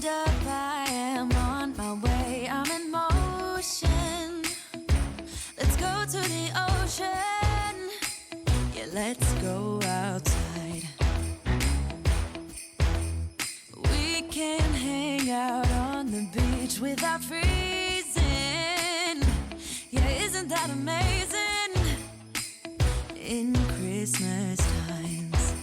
Hold up, I am on my way, I'm in motion. Let's go to the ocean. Yeah, let's go outside. We can hang out on the beach without freezing. Yeah, isn't that amazing? In Christmas times.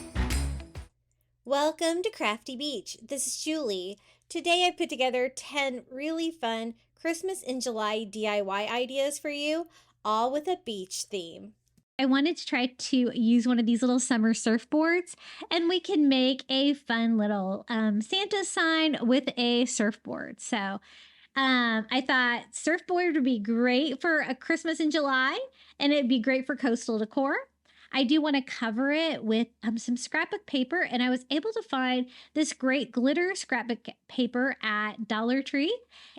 Welcome to Crafty Beach. This is Julie. Today I put together 10 really fun Christmas in July DIY ideas for you, all with a beach theme. I wanted to try to use one of these little summer surfboards, and we can make a fun little Santa sign with a surfboard. So I thought surfboard would be great for a Christmas in July, and it'd be great for coastal decor. I do want to cover it with some scrapbook paper, and I was able to find this great glitter scrapbook paper at Dollar Tree,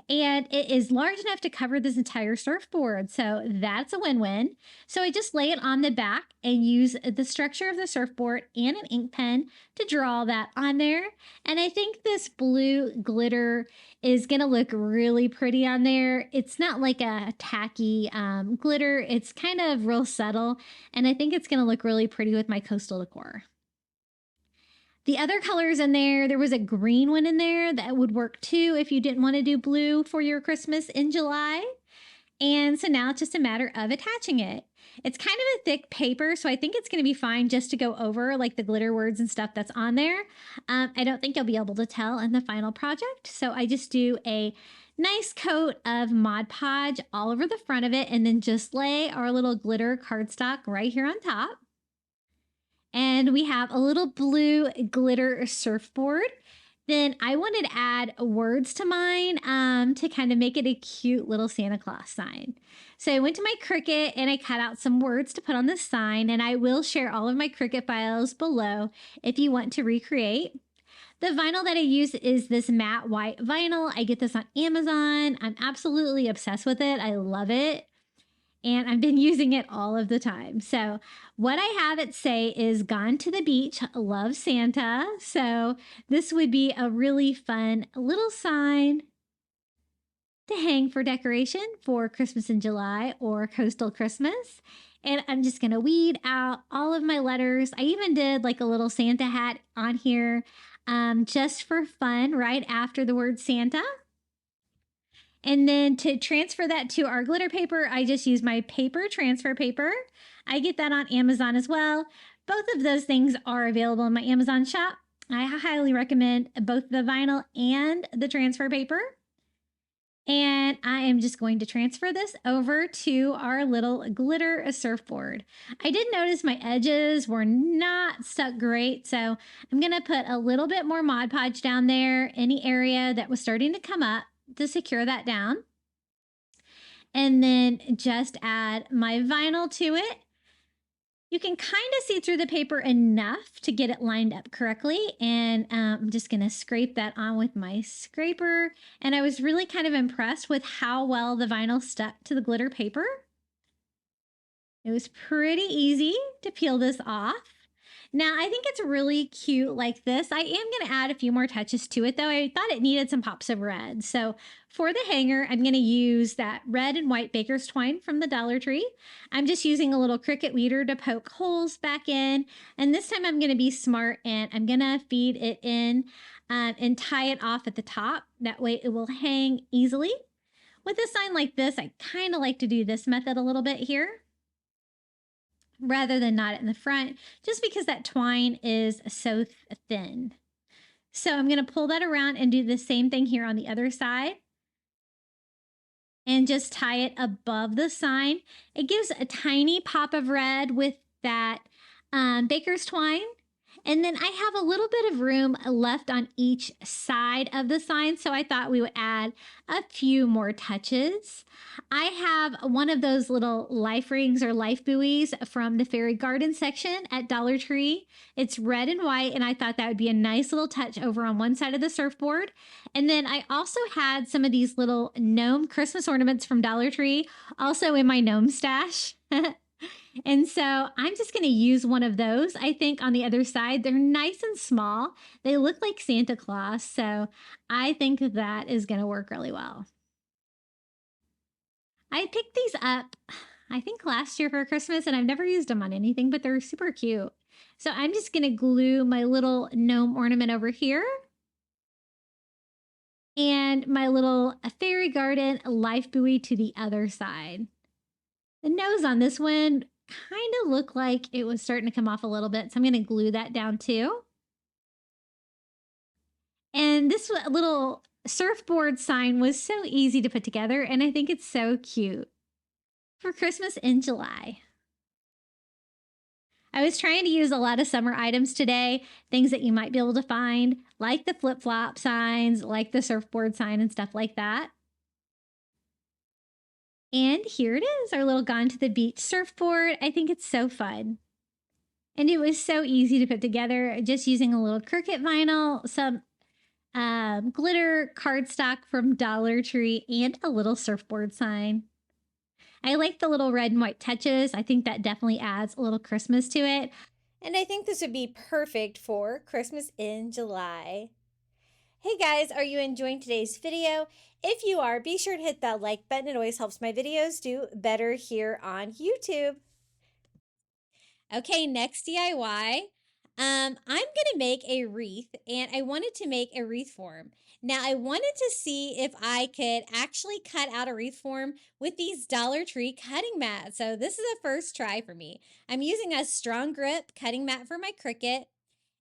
and it is large enough to cover this entire surfboard, so that's a win-win. So I just lay it on the back and use the structure of the surfboard and an ink pen to draw that on there, and I think this blue glitter is going to look really pretty on there. It's not like a tacky glitter. It's kind of real subtle, and I think it's going to look really pretty with my coastal decor. The other colors in there was a green one in there that would work too if you didn't want to do blue for your Christmas in July. And so now it's just a matter of attaching it. It's kind of a thick paper, so I think it's going to be fine just to go over like the glitter words and stuff that's on there. I don't think you'll be able to tell in the final project. So I just do a nice coat of Mod Podge all over the front of it, and then just lay our little glitter cardstock right here on top. And we have a little blue glitter surfboard. Then I wanted to add words to mine to kind of make it a cute little Santa Claus sign. So I went to my Cricut and I cut out some words to put on this sign, and I will share all of my Cricut files below if you want to recreate. The vinyl that I use is this matte white vinyl. I get this on Amazon. I'm absolutely obsessed with it. I love it. And I've been using it all of the time. So what I have it say is "Gone to the beach, love Santa." So this would be a really fun little sign to hang for decoration for Christmas in July or coastal Christmas. And I'm just going to weed out all of my letters. I even did like a little Santa hat on here just for fun right after the word Santa. And then to transfer that to our glitter paper, I just use my paper transfer paper. I get that on Amazon as well. Both of those things are available in my Amazon shop. I highly recommend both the vinyl and the transfer paper. And I am just going to transfer this over to our little glitter surfboard. I did notice my edges were not stuck great, so I'm going to put a little bit more Mod Podge down there, any area that was starting to come up, to secure that down. And then just add my vinyl to it. You can kind of see through the paper enough to get it lined up correctly. And I'm just going to scrape that on with my scraper. And I was really kind of impressed with how well the vinyl stuck to the glitter paper. It was pretty easy to peel this off. Now, I think it's really cute like this. I am going to add a few more touches to it, though. I thought it needed some pops of red. So for the hanger, I'm going to use that red and white baker's twine from the Dollar Tree. I'm just using a little Cricut weeder to poke holes back in. And this time I'm going to be smart, and I'm going to feed it in and tie it off at the top. That way it will hang easily. With a sign like this, I kind of like to do this method a little bit here, rather than knot it in the front, just because that twine is so thin. So I'm going to pull that around and do the same thing here on the other side. And just tie it above the sign. It gives a tiny pop of red with that baker's twine. And then I have a little bit of room left on each side of the sign, so I thought we would add a few more touches. I have one of those little life rings or life buoys from the fairy garden section at Dollar Tree. It's red and white, and I thought that would be a nice little touch over on one side of the surfboard. And then I also had some of these little gnome Christmas ornaments from Dollar Tree, also in my gnome stash. And so I'm just going to use one of those, I think, on the other side. They're nice and small. They look like Santa Claus. So I think that is going to work really well. I picked these up, I think last year for Christmas, and I've never used them on anything, but they're super cute. So I'm just going to glue my little gnome ornament over here and my little fairy garden life buoy to the other side. The nose on this one kind of looked like it was starting to come off a little bit, so I'm going to glue that down too. And this little surfboard sign was so easy to put together, and I think it's so cute for Christmas in July. I was trying to use a lot of summer items today, things that you might be able to find, like the flip-flop signs, like the surfboard sign and stuff like that. And here it is, our little Gone to the Beach surfboard. I think it's so fun. And it was so easy to put together, just using a little Cricut vinyl, some glitter cardstock from Dollar Tree, and a little surfboard sign. I like the little red and white touches. I think that definitely adds a little Christmas to it. And I think this would be perfect for Christmas in July. Hey guys, are you enjoying today's video? If you are, be sure to hit that like button. It always helps my videos do better here on YouTube. Okay, next DIY. I'm going to make a wreath, and I wanted to make a wreath form. Now, I wanted to see if I could actually cut out a wreath form with these Dollar Tree cutting mats. So this is a first try for me. I'm using a strong grip cutting mat for my Cricut,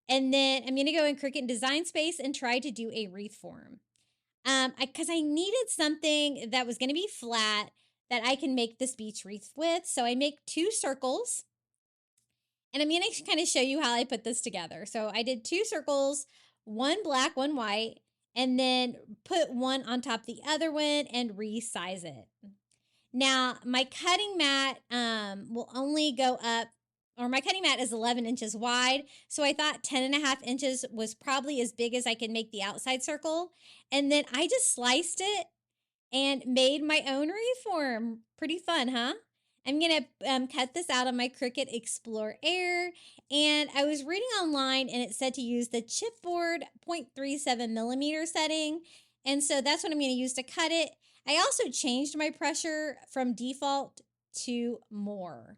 and then I'm going to go in Cricut Design Space and try to do a wreath form. Because I needed something that was going to be flat that I can make this beach wreath with. So I make 2 circles. And I'm going to kind of show you how I put this together. So I did 2 circles, one black, one white, and then put one on top of the other one and resize it. Now, my cutting mat will only go up, or my cutting mat is 11 inches wide. So I thought 10.5 inches was probably as big as I could make the outside circle. And then I just sliced it and made my own wreath form. Pretty fun, huh? I'm going to cut this out on my Cricut Explore Air, and I was reading online and it said to use the chipboard 0.37 millimeter setting, and so that's what I'm going to use to cut it. I also changed my pressure from default to more,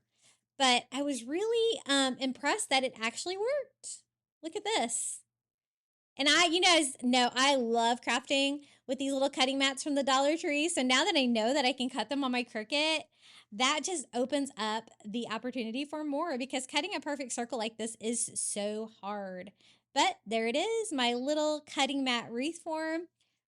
but I was really impressed that it actually worked. Look at this. And you guys know I love crafting with these little cutting mats from the Dollar Tree. So now that I know that I can cut them on my Cricut, that just opens up the opportunity for more, because cutting a perfect circle like this is so hard. But there it is, my little cutting mat wreath form.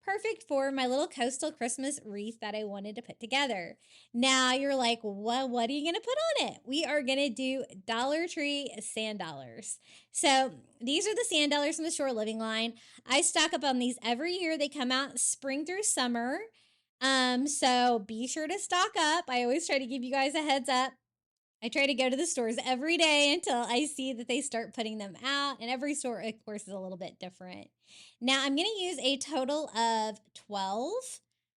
Perfect for my little coastal Christmas wreath that I wanted to put together. Now you're like, well, what are you going to put on it? We are going to do Dollar Tree sand dollars. So these are the sand dollars from the Shore Living line. I stock up on these every year. They come out spring through summer. So be sure to stock up. I always try to give you guys a heads up. I try to go to the stores every day until I see that they start putting them out. And every store, of course, is a little bit different. Now, I'm going to use a total of 12.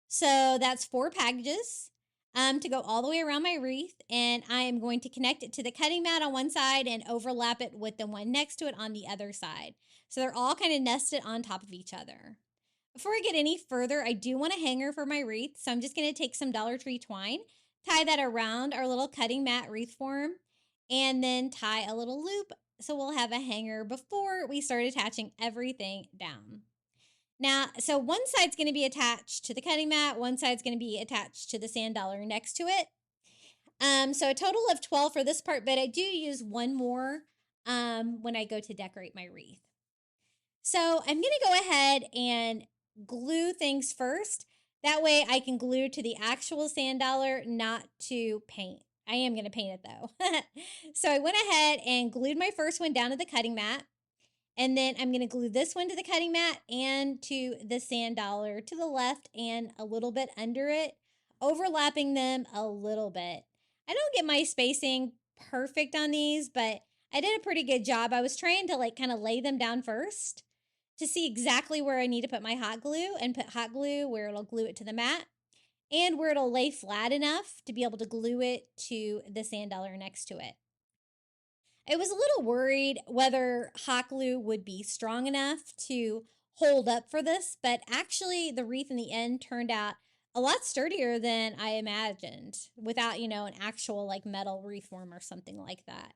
So that's 4 packages to go all the way around my wreath. And I am going to connect it to the cutting mat on one side and overlap it with the one next to it on the other side. So they're all kind of nested on top of each other. Before I get any further, I do want a hanger for my wreath. So I'm just going to take some Dollar Tree twine, tie that around our little cutting mat wreath form, and then tie a little loop so we'll have a hanger before we start attaching everything down. Now, so one side's going to be attached to the cutting mat, one side's going to be attached to the sand dollar next to it. So a total of 12 for this part, but I do use one more when I go to decorate my wreath. So I'm going to go ahead and glue things first. That way I can glue to the actual sand dollar, not to paint. I am going to paint it though. So I went ahead and glued my first one down to the cutting mat. And then I'm going to glue this one to the cutting mat and to the sand dollar to the left and a little bit under it, overlapping them a little bit. I don't get my spacing perfect on these, but I did a pretty good job. I was trying to kind of lay them down first to see exactly where I need to put my hot glue and put hot glue where it'll glue it to the mat. and where it'll lay flat enough to be able to glue it to the sand dollar next to it. I was a little worried whether hot glue would be strong enough to hold up for this, but actually the wreath in the end turned out a lot sturdier than I imagined without, an actual like metal wreath form or something like that.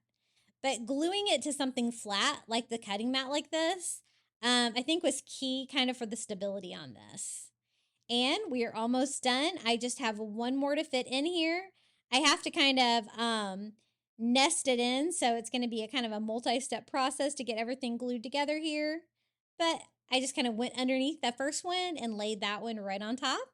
But gluing it to something flat like the cutting mat like this, I think was key kind of for the stability on this. And we are almost done. I just have one more to fit in here. I have to kind of nest it in, so it's going to be a kind of a multi-step process to get everything glued together here. But I just kind of went underneath that first one and laid that one right on top.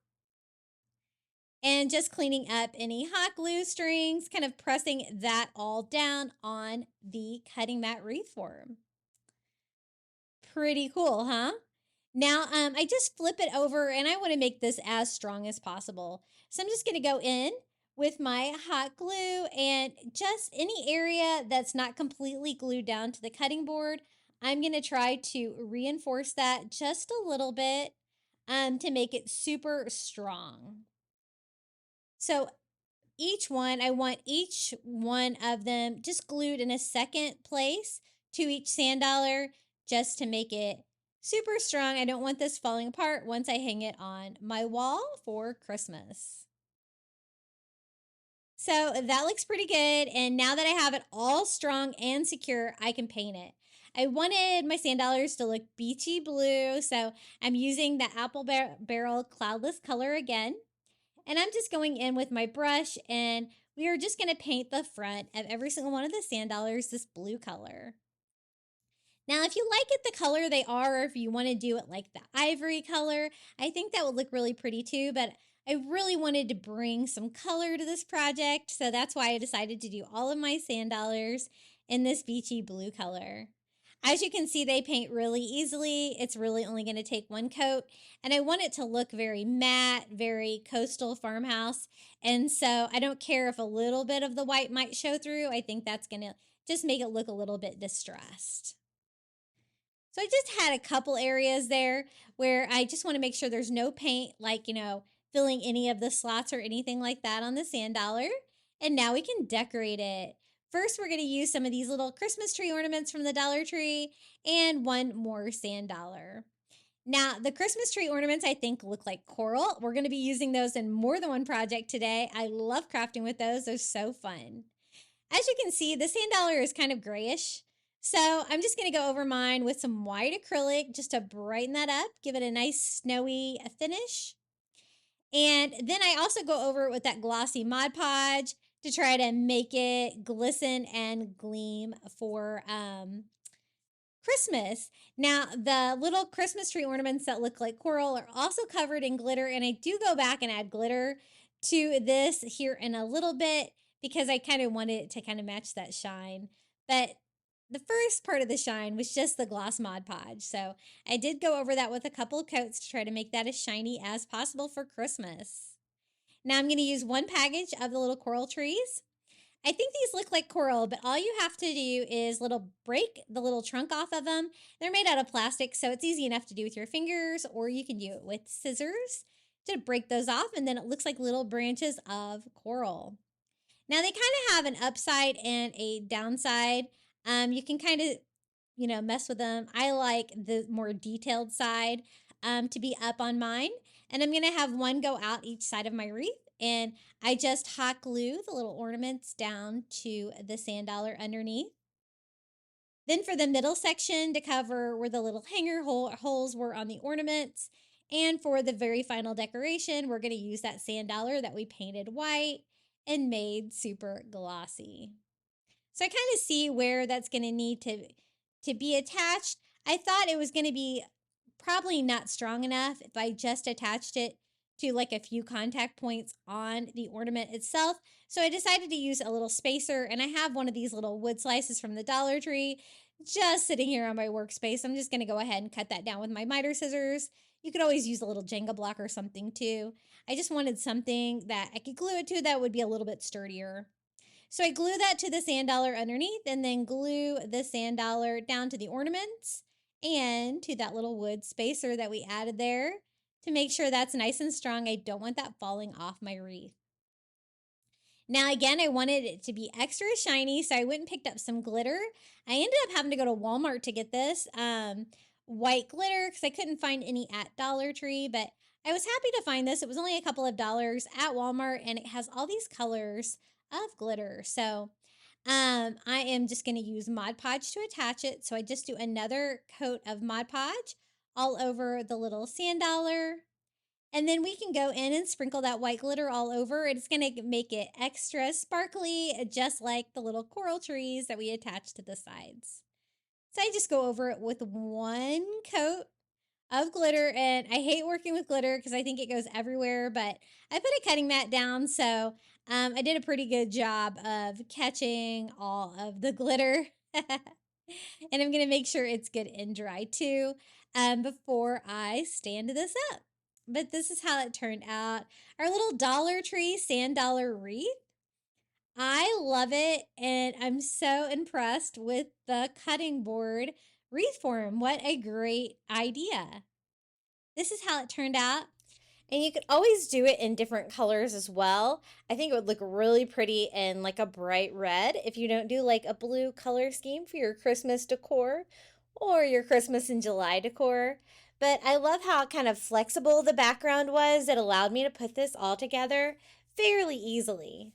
And just cleaning up any hot glue strings, kind of pressing that all down on the cutting mat wreath form. Pretty cool, huh? Now, I just flip it over and I want to make this as strong as possible. So I'm just going to go in with my hot glue and just any area that's not completely glued down to the cutting board, I'm going to try to reinforce that just a little bit to make it super strong. So I want each one of them just glued in a second place to each sand dollar just to make it super strong. I don't want this falling apart once I hang it on my wall for Christmas. So that looks pretty good. And now that I have it all strong and secure, I can paint it. I wanted my sand dollars to look beachy blue, so I'm using the apple barrel cloudless color again. And I'm just going in with my brush and we are just going to paint the front of every single one of the sand dollars this blue color. Now, if you like it the color they are, or if you want to do it like the ivory color, I think that would look really pretty too, but I really wanted to bring some color to this project, so that's why I decided to do all of my sand dollars in this beachy blue color. As you can see, they paint really easily. It's really only going to take one coat, and I want it to look very matte, very coastal farmhouse, and so I don't care if a little bit of the white might show through. I think that's going to just make it look a little bit distressed. So I just had a couple areas there where I just want to make sure there's no paint, like, filling any of the slots or anything like that on the sand dollar. And now we can decorate it. First, we're going to use some of these little Christmas tree ornaments from the Dollar Tree and one more sand dollar. Now, the Christmas tree ornaments, I think, look like coral. We're going to be using those in more than one project today. I love crafting with those. They're so fun. As you can see, the sand dollar is kind of grayish. So I'm just going to go over mine with some white acrylic just to brighten that up, give it a nice snowy finish. And then I also go over it with that glossy Mod Podge to try to make it glisten and gleam for Christmas. Now, the little Christmas tree ornaments that look like coral are also covered in glitter, and I do go back and add glitter to this here in a little bit because I kind of wanted it to kind of match that shine. But the first part of the shine was just the gloss Mod Podge. So I did go over that with a couple of coats to try to make that as shiny as possible for Christmas. Now I'm going to use one package of the little coral trees. I think these look like coral, but all you have to do is break the little trunk off of them. They're made out of plastic, so it's easy enough to do with your fingers, or you can do it with scissors to break those off, and then it looks like little branches of coral. Now they kind of have an upside and a downside. You can kind of, mess with them. I like the more detailed side to be up on mine. And I'm going to have one go out each side of my wreath. And I just hot glue the little ornaments down to the sand dollar underneath. Then for the middle section to cover where the little hanger holes were on the ornaments. And for the very final decoration, we're going to use that sand dollar that we painted white and made super glossy. So I kind of see where that's going to need to be attached. I thought it was going to be probably not strong enough if I just attached it to like a few contact points on the ornament itself. So I decided to use a little spacer, and I have one of these little wood slices from the Dollar Tree just sitting here on my workspace. I'm just going to go ahead and cut that down with my miter scissors. You could always use a little Jenga block or something too. I just wanted something that I could glue it to that would be a little bit sturdier. So I glue that to the sand dollar underneath and then glue the sand dollar down to the ornaments and to that little wood spacer that we added there to make sure that's nice and strong. I don't want that falling off my wreath. Now, again, I wanted it to be extra shiny, so I went and picked up some glitter. I ended up having to go to Walmart to get this white glitter because I couldn't find any at Dollar Tree, but I was happy to find this. It was only a couple of dollars at Walmart, and it has all these colors of glitter. So I am just going to use Mod Podge to attach it. So I just do another coat of Mod Podge all over the little sand dollar. And then we can go in and sprinkle that white glitter all over. It's going to make it extra sparkly, just like the little coral trees that we attach to the sides. So I just go over it with one coat of glitter, and I hate working with glitter because I think it goes everywhere, but I put a cutting mat down, so I did a pretty good job of catching all of the glitter. And I'm going to make sure it's good and dry too before I stand this up. But this is how it turned out. Our little Dollar Tree sand dollar wreath. I love it, and I'm so impressed with the cutting board wreath form. What a great idea. This is how it turned out. And you could always do it in different colors as well. I think it would look really pretty in like a bright red if you don't do like a blue color scheme for your Christmas decor or your Christmas in July decor. But I love how kind of flexible the background was. It allowed me to put this all together fairly easily.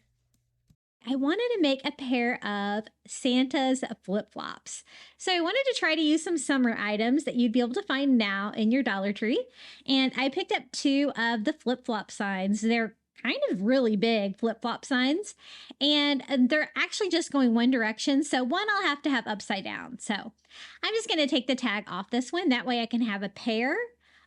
I wanted to make a pair of Santa's flip-flops. So I wanted to try to use some summer items that you'd be able to find now in your Dollar Tree. And I picked up 2 of the flip-flop signs. They're kind of really big flip-flop signs, and they're actually just going one direction. So one I'll have to have upside down. So I'm just going to take the tag off this one. That way I can have a pair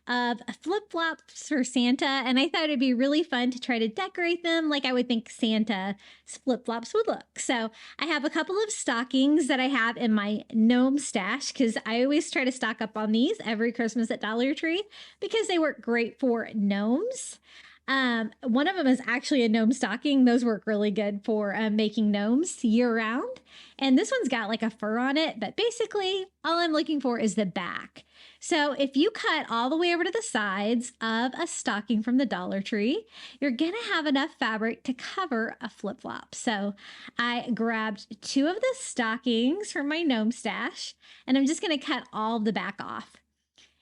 of flip-flops for Santa, and I thought it'd be really fun to try to decorate them like I would think Santa's flip-flops would look. So I have a couple of stockings that I have in my gnome stash because I always try to stock up on these every Christmas at Dollar Tree because they work great for gnomes. One of them is actually a gnome stocking. Those work really good for making gnomes year round. And this one's got like a fur on it, but basically all I'm looking for is the back. So if you cut all the way over to the sides of a stocking from the Dollar Tree, you're going to have enough fabric to cover a flip-flop. So I grabbed 2 of the stockings from my gnome stash, and I'm just going to cut all the back off.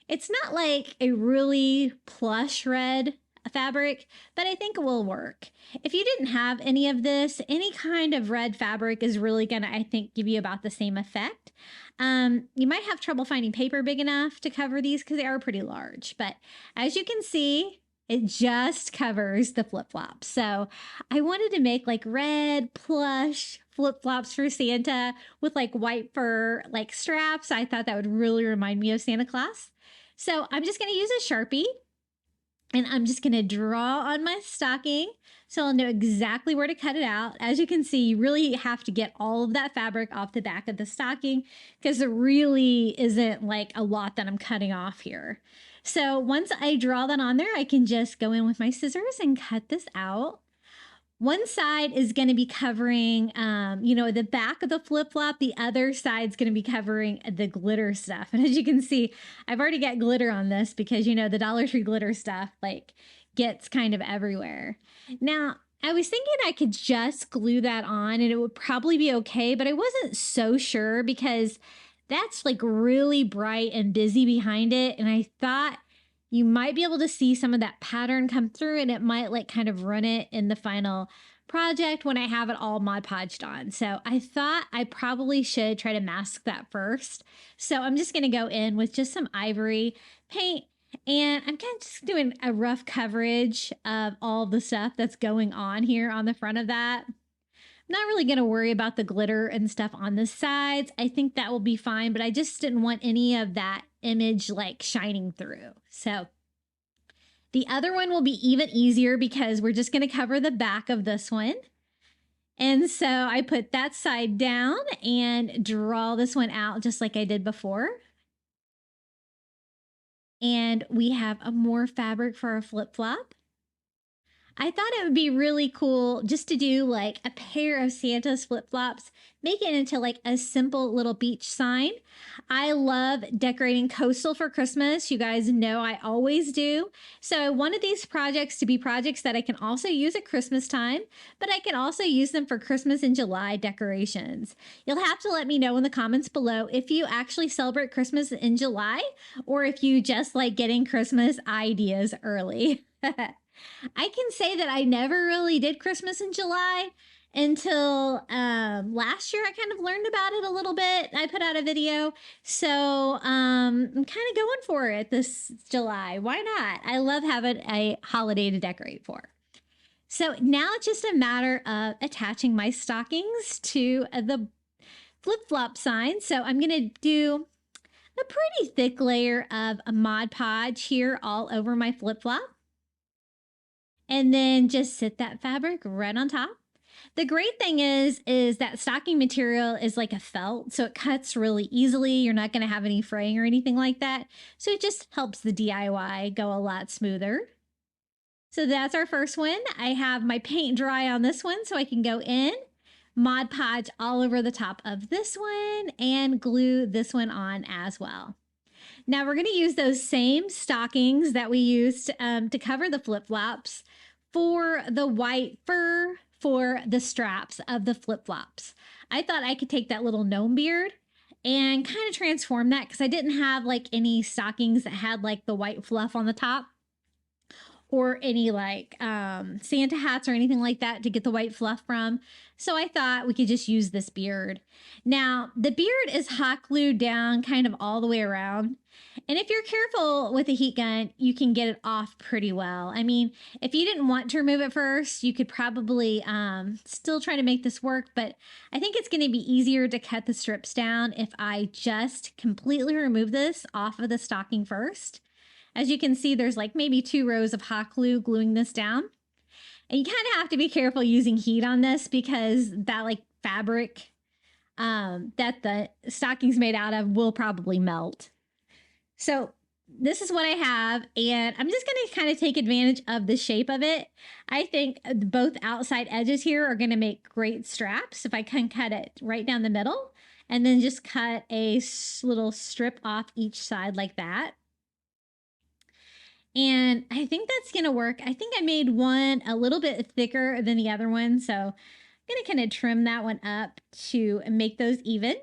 It's not like a really plush red fabric, but I think it will work. If you didn't have any of this, any kind of red fabric is really gonna, I think, give you about the same effect. You might have trouble finding paper big enough to cover these because they are pretty large, but as you can see, it just covers the flip-flops. So I wanted to make like red plush flip-flops for Santa with like white fur like straps. I thought that would really remind me of Santa Claus. So I'm just going to use a Sharpie, and I'm just going to draw on my stocking so I'll know exactly where to cut it out. As you can see, you really have to get all of that fabric off the back of the stocking because there really isn't like a lot that I'm cutting off here. So once I draw that on there, I can just go in with my scissors and cut this out. One side is going to be covering, the back of the flip-flop. The other side's going to be covering the glitter stuff. And as you can see, I've already got glitter on this because, the Dollar Tree glitter stuff, like, gets kind of everywhere. Now, I was thinking I could just glue that on and it would probably be okay, but I wasn't so sure because that's, like, really bright and busy behind it. And I thought you might be able to see some of that pattern come through, and it might like kind of run it in the final project when I have it all Mod Podged on. So I thought I probably should try to mask that first. So I'm just going to go in with just some ivory paint, and I'm kind of just doing a rough coverage of all the stuff that's going on here on the front of that. I'm not really going to worry about the glitter and stuff on the sides. I think that will be fine, but I just didn't want any of that image like shining through. So the other one will be even easier because we're just going to cover the back of this one. And so I put that side down and draw this one out just like I did before. And we have a more fabric for our flip-flop. I thought it would be really cool just to do like a pair of Santa's flip-flops, make it into like a simple little beach sign. I love decorating coastal for Christmas. You guys know I always do. So I wanted these projects to be projects that I can also use at Christmas time, but I can also use them for Christmas in July decorations. You'll have to let me know in the comments below if you actually celebrate Christmas in July or if you just like getting Christmas ideas early. I can say that I never really did Christmas in July until last year. I kind of learned about it a little bit. I put out a video. So I'm kind of going for it this July. Why not? I love having a holiday to decorate for. So now it's just a matter of attaching my stockings to the flip-flop sign. So I'm going to do a pretty thick layer of a Mod Podge here all over my flip-flop. And then just sit that fabric right on top. The great thing is that stocking material is like a felt, so it cuts really easily. You're not going to have any fraying or anything like that. So it just helps the DIY go a lot smoother. So that's our first one. I have my paint dry on this one so I can go in, Mod Podge all over the top of this one, and glue this one on as well. Now we're going to use those same stockings that we used to cover the flip-flops for the white fur for the straps of the flip-flops. I thought I could take that little gnome beard and kind of transform that because I didn't have like any stockings that had like the white fluff on the top or any like Santa hats or anything like that to get the white fluff from. So I thought we could just use this beard. Now, the beard is hot glued down kind of all the way around. And if you're careful with a heat gun, you can get it off pretty well. I mean, if you didn't want to remove it first, you could probably still try to make this work. But I think it's going to be easier to cut the strips down if I just completely remove this off of the stocking first. As you can see, there's like maybe 2 rows of hot glue gluing this down. And you kind of have to be careful using heat on this because that like fabric that the stocking's made out of will probably melt. So this is what I have, and I'm just going to kind of take advantage of the shape of it. I think both outside edges here are going to make great straps if I can cut it right down the middle and then just cut a little strip off each side like that. And I think that's going to work. I think I made one a little bit thicker than the other one. So I'm going to kind of trim that one up to make those even.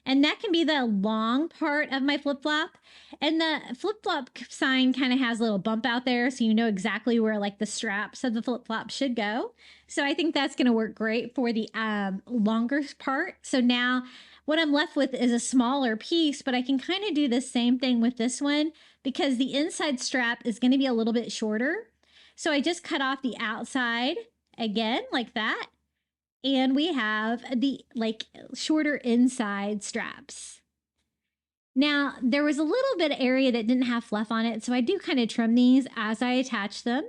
And that can be the long part of my flip-flop. And the flip-flop sign kind of has a little bump out there. So you know exactly where like the straps of the flip-flop should go. So I think that's going to work great for the longer part. So now what I'm left with is a smaller piece, but I can kind of do the same thing with this one because the inside strap is going to be a little bit shorter. So I just cut off the outside again like that. And we have the like shorter inside straps. Now there was a little bit of area that didn't have fluff on it. So I do kind of trim these as I attach them,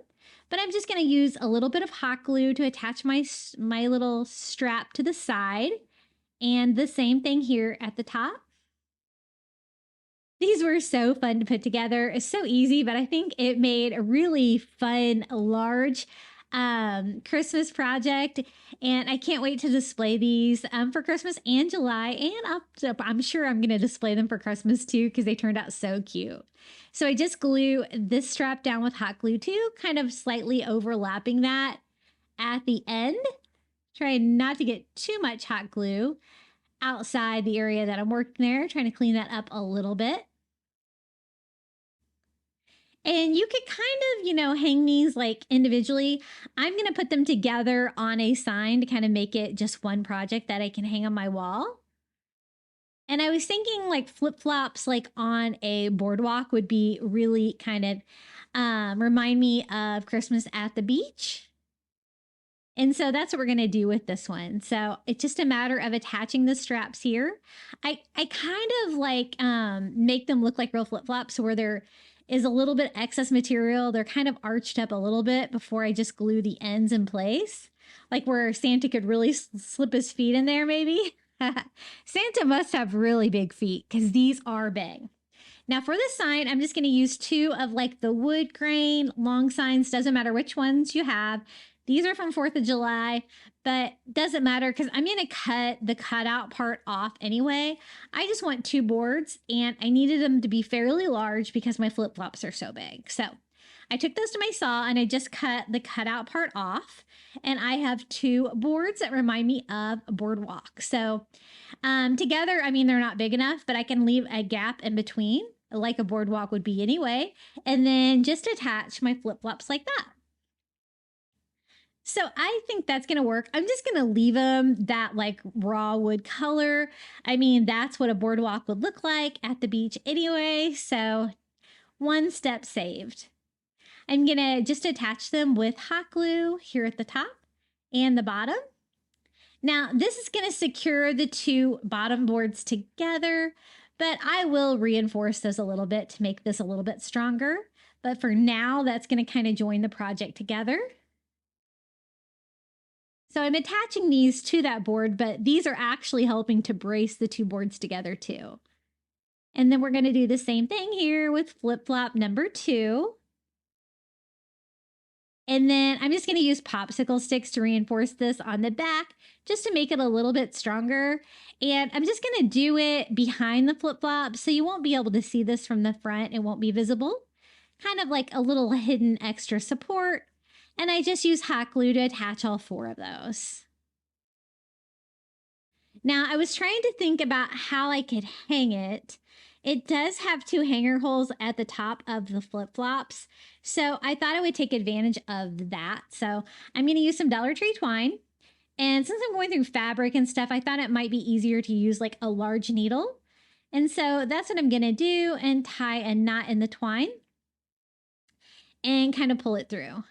but I'm just going to use a little bit of hot glue to attach my little strap to the side. And the same thing here at the top. These were so fun to put together. It's so easy, but I think it made a really fun, large Christmas project. And I can't wait to display these for Christmas and July. And I'm sure I'm going to display them for Christmas too, because they turned out so cute. So I just glue this strap down with hot glue too, kind of slightly overlapping that at the end. Try not to get too much hot glue outside the area that I'm working there, trying to clean that up a little bit. And you could kind of, hang these like individually. I'm going to put them together on a sign to kind of make it just one project that I can hang on my wall. And I was thinking like flip-flops like on a boardwalk would be really kind of remind me of Christmas at the beach. And so that's what we're going to do with this one. So it's just a matter of attaching the straps here. I kind of like make them look like real flip-flops where there is a little bit excess material. They're kind of arched up a little bit before I just glue the ends in place. Like where Santa could really slip his feet in there maybe. Santa must have really big feet because these are big. Now for this sign, I'm just going to use 2 of like the wood grain long signs. Doesn't matter which ones you have. These are from 4th of July, but doesn't matter because I'm going to cut the cutout part off anyway. I just want 2 boards and I needed them to be fairly large because my flip-flops are so big. So I took those to my saw and I just cut the cutout part off. And I have 2 boards that remind me of a boardwalk. So together, I mean, they're not big enough, but I can leave a gap in between like a boardwalk would be anyway. And then just attach my flip-flops like that. So I think that's going to work. I'm just going to leave them that like raw wood color. I mean, that's what a boardwalk would look like at the beach anyway. So 1 step saved. I'm going to just attach them with hot glue here at the top and the bottom. Now, this is going to secure the 2 bottom boards together, but I will reinforce those a little bit to make this a little bit stronger. But for now, that's going to kind of join the project together. So I'm attaching these to that board, but these are actually helping to brace the 2 boards together too. And then we're going to do the same thing here with flip-flop number 2. And then I'm just going to use popsicle sticks to reinforce this on the back just to make it a little bit stronger. And I'm just going to do it behind the flip-flop so you won't be able to see this from the front. It won't be visible. Kind of like a little hidden extra support. And I just use hot glue to attach all 4 of those. Now, I was trying to think about how I could hang it. It does have 2 hanger holes at the top of the flip-flops, so I thought I would take advantage of that. So I'm going to use some Dollar Tree twine. And since I'm going through fabric and stuff, I thought it might be easier to use like a large needle. And so that's what I'm going to do and tie a knot in the twine and kind of pull it through.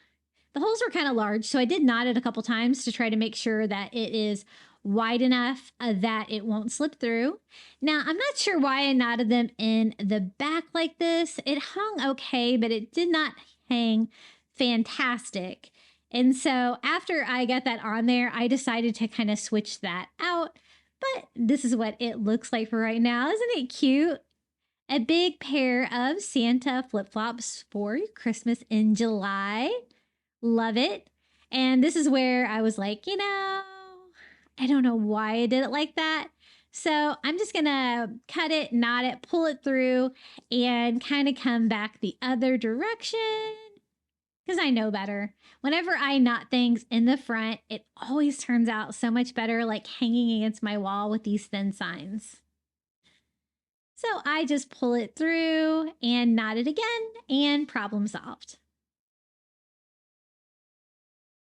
The holes were kind of large, so I did knot it a couple times to try to make sure that it is wide enough that it won't slip through. Now, I'm not sure why I knotted them in the back like this. It hung okay, but it did not hang fantastic. And so after I got that on there, I decided to kind of switch that out. But this is what it looks like for right now. Isn't it cute? A big pair of Santa flip-flops for Christmas in July. Love it. And this is where I was like, you know, I don't know why I did it like that. So I'm just going to cut it, knot it, pull it through, and kind of come back the other direction because I know better. Whenever I knot things in the front, it always turns out so much better, like hanging against my wall with these thin signs. So I just pull it through and knot it again, and problem solved.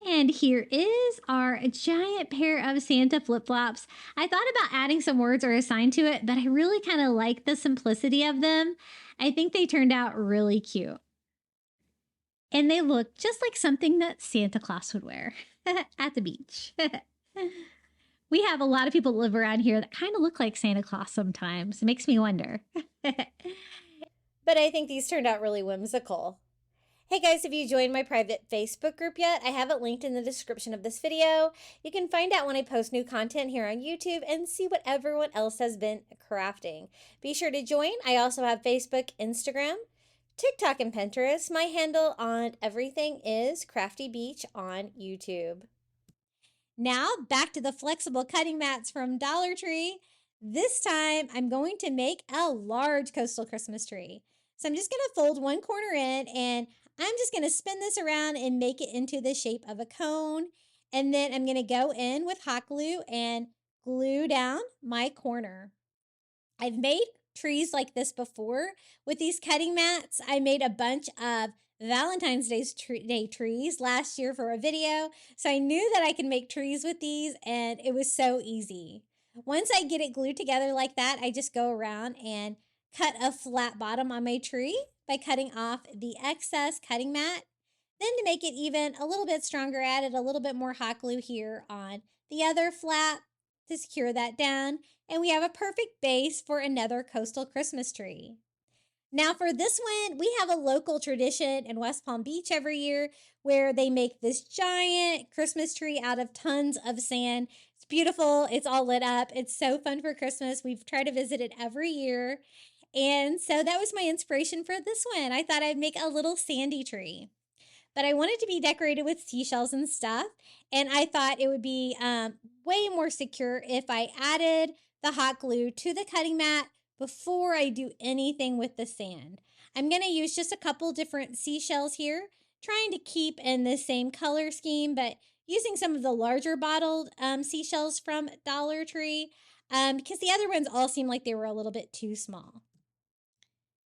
And here is our giant pair of Santa flip-flops. I thought about adding some words or a sign to it, but I really kind of like the simplicity of them. I think they turned out really cute. And they look just like something that Santa Claus would wear at the beach. We have a lot of people that live around here that kind of look like Santa Claus sometimes. It makes me wonder. But I think these turned out really whimsical. Hey guys, have you joined my private Facebook group yet? I have it linked in the description of this video. You can find out when I post new content here on YouTube and see what everyone else has been crafting. Be sure to join. I also have Facebook, Instagram, TikTok, and Pinterest. My handle on everything is Crafty Beach on YouTube. Now back to the flexible cutting mats from Dollar Tree. This time I'm going to make a large coastal Christmas tree. So I'm just going to fold one corner in and I'm just going to spin this around and make it into the shape of a cone. And then I'm going to go in with hot glue and glue down my corner. I've made trees like this before with these cutting mats. I made a bunch of Valentine's Day trees last year for a video. So I knew that I could make trees with these and it was so easy. Once I get it glued together like that, I just go around and cut a flat bottom on my tree by cutting off the excess cutting mat. Then to make it even a little bit stronger, added a little bit more hot glue here on the other flap to secure that down. And we have a perfect base for another coastal Christmas tree. Now for this one, we have a local tradition in West Palm Beach every year where they make this giant Christmas tree out of tons of sand. It's beautiful. It's all lit up. It's so fun for Christmas. We've tried to visit it every year. And so that was my inspiration for this one. I thought I'd make a little sandy tree. But I wanted to be decorated with seashells and stuff. And I thought it would be way more secure if I added the hot glue to the cutting mat before I do anything with the sand. I'm going to use just a couple different seashells here, trying to keep in the same color scheme, but using some of the larger bottled seashells from Dollar Tree because the other ones all seemed like they were a little bit too small.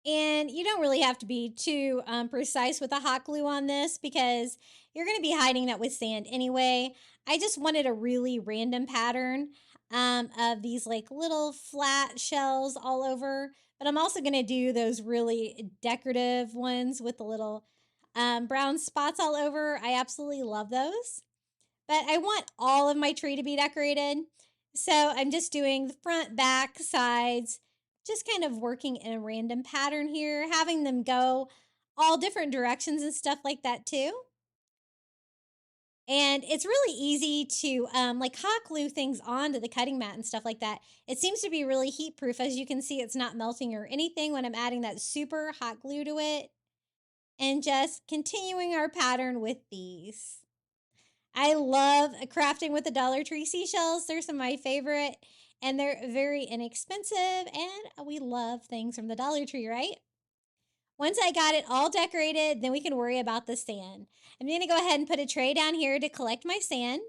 And you don't really have to be too precise with the hot glue on this because you're going to be hiding that with sand anyway. I just wanted a really random pattern of these like little flat shells all over. But I'm also going to do those really decorative ones with the little brown spots all over. I absolutely love those. But I want all of my tree to be decorated. So I'm just doing the front, back, sides, just kind of working in a random pattern here, having them go all different directions and stuff like that too. And it's really easy to like hot glue things onto the cutting mat and stuff like that. It seems to be really heat proof. As you can see, it's not melting or anything when I'm adding that super hot glue to it. And just continuing our pattern with these. I love crafting with the Dollar Tree seashells. They're some of my favorite, and they're very inexpensive, and we love things from the Dollar Tree, right? Once I got it all decorated, then we can worry about the sand. I'm going to go ahead and put a tray down here to collect my sand,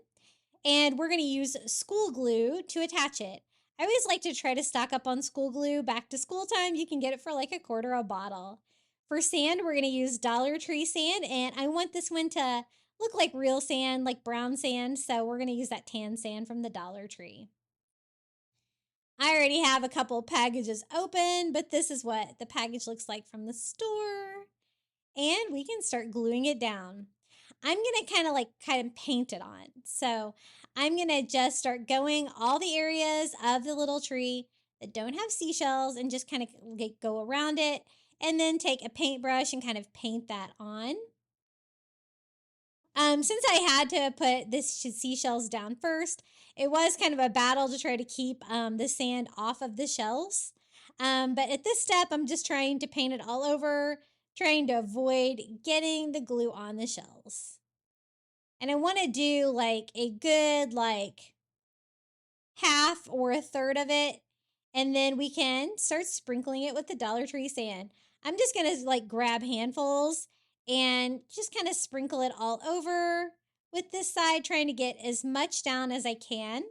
and we're going to use school glue to attach it. I always like to try to stock up on school glue. Back to school time, you can get it for like $1 a bottle. For sand, we're going to use Dollar Tree sand, and I want this one to look like real sand, like brown sand, so we're going to use that tan sand from the Dollar Tree. I already have a couple packages open, but this is what the package looks like from the store. And we can start gluing it down. I'm going to kind of paint it on. So I'm going to just start going all the areas of the little tree that don't have seashells and just kind of go around it and then take a paintbrush and kind of paint that on. Since I had to put the seashells down first, it was kind of a battle to try to keep the sand off of the shells. But at this step, I'm just trying to paint it all over, trying to avoid getting the glue on the shells. And I want to do like a good half or a third of it. And then we can start sprinkling it with the Dollar Tree sand. I'm just going to grab handfuls and just kind of sprinkle it all over with this side, trying to get as much down as I can.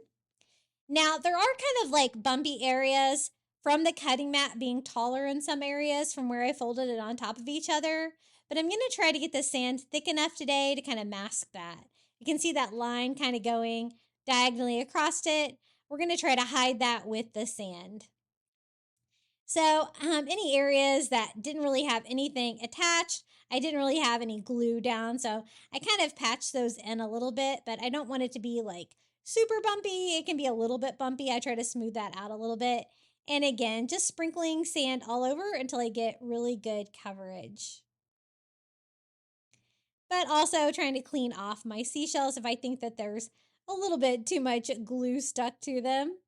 Now, there are kind of bumpy areas from the cutting mat being taller in some areas from where I folded it on top of each other. But I'm going to try to get the sand thick enough today to kind of mask that. You can see that line kind of going diagonally across it. We're going to try to hide that with the sand. So any areas that didn't really have anything attached, I didn't really have any glue down. So I kind of patched those in a little bit, but I don't want it to be super bumpy. It can be a little bit bumpy. I try to smooth that out a little bit. And again, just sprinkling sand all over until I get really good coverage. But also trying to clean off my seashells if I think that there's a little bit too much glue stuck to them.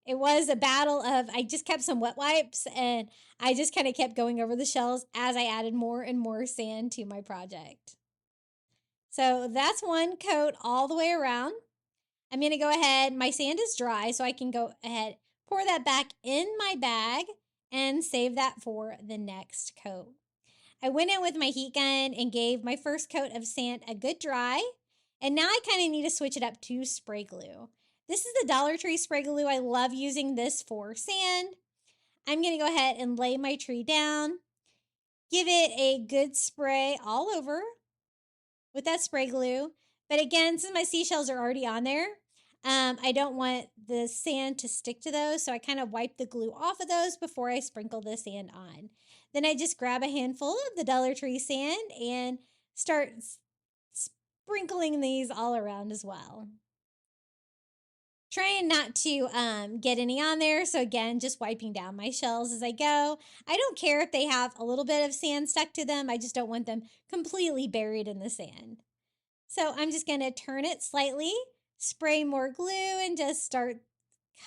It was a battle of, I just kept some wet wipes and I just kind of kept going over the shells as I added more and more sand to my project. So that's one coat all the way around. I'm going to go ahead, my sand is dry, so I can go ahead, pour that back in my bag and save that for the next coat. I went in with my heat gun and gave my first coat of sand a good dry. And now I kind of need to switch it up to spray glue. This is the Dollar Tree spray glue. I love using this for sand. I'm going to go ahead and lay my tree down. Give it a good spray all over with that spray glue. But again, since my seashells are already on there, I don't want the sand to stick to those. So I kind of wipe the glue off of those before I sprinkle the sand on. Then I just grab a handful of the Dollar Tree sand and start sprinkling these all around as well. Trying not to get any on there. So again, just wiping down my shells as I go. I don't care if they have a little bit of sand stuck to them. I just don't want them completely buried in the sand. So I'm just going to turn it slightly, spray more glue, and just start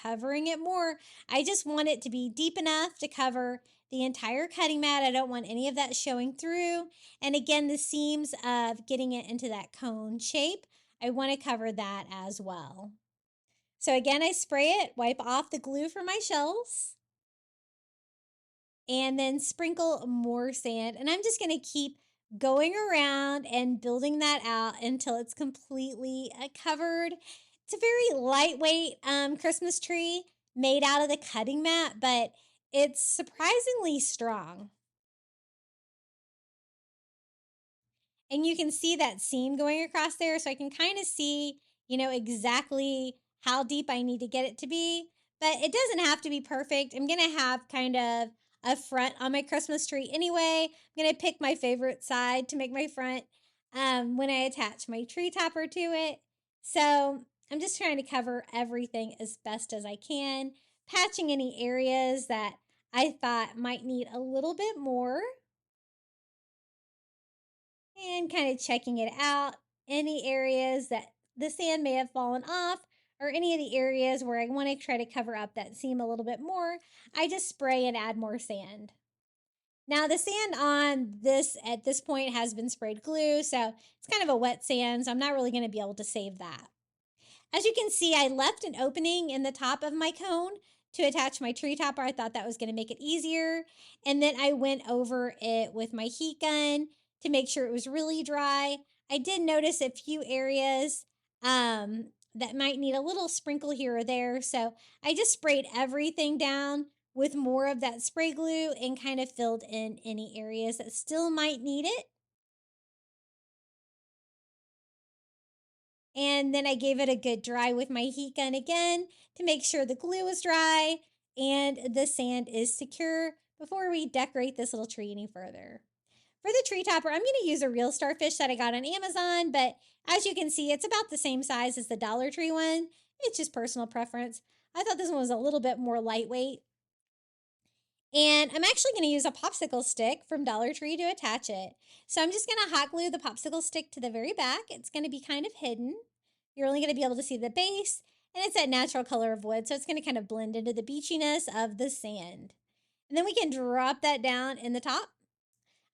covering it more. I just want it to be deep enough to cover the entire cutting mat. I don't want any of that showing through. And again, the seams of getting it into that cone shape, I want to cover that as well. So again, I spray it, wipe off the glue from my shells, and then sprinkle more sand. And I'm just going to keep going around and building that out until it's completely covered. It's a very lightweight Christmas tree made out of the cutting mat, but it's surprisingly strong. And you can see that seam going across there, so I can kind of see, exactly how deep I need to get it to be. But it doesn't have to be perfect. I'm going to have kind of a front on my Christmas tree anyway. I'm going to pick my favorite side to make my front when I attach my tree topper to it. So I'm just trying to cover everything as best as I can, patching any areas that I thought might need a little bit more, and kind of checking it out. Any areas that the sand may have fallen off, or any of the areas where I want to try to cover up that seam a little bit more, I just spray and add more sand. Now the sand on this at this point has been sprayed glue, so it's kind of a wet sand, so I'm not really going to be able to save that. As you can see, I left an opening in the top of my cone to attach my tree topper. I thought that was going to make it easier. And then I went over it with my heat gun to make sure it was really dry. I did notice a few areas that might need a little sprinkle here or there. So I just sprayed everything down with more of that spray glue and kind of filled in any areas that still might need it. And then I gave it a good dry with my heat gun again to make sure the glue is dry and the sand is secure before we decorate this little tree any further. For the tree topper, I'm going to use a real starfish that I got on Amazon, but as you can see, it's about the same size as the Dollar Tree one. It's just personal preference. I thought this one was a little bit more lightweight. And I'm actually going to use a popsicle stick from Dollar Tree to attach it. So I'm just going to hot glue the popsicle stick to the very back. It's going to be kind of hidden. You're only going to be able to see the base, and it's that natural color of wood, so it's going to kind of blend into the beachiness of the sand. And then we can drop that down in the top.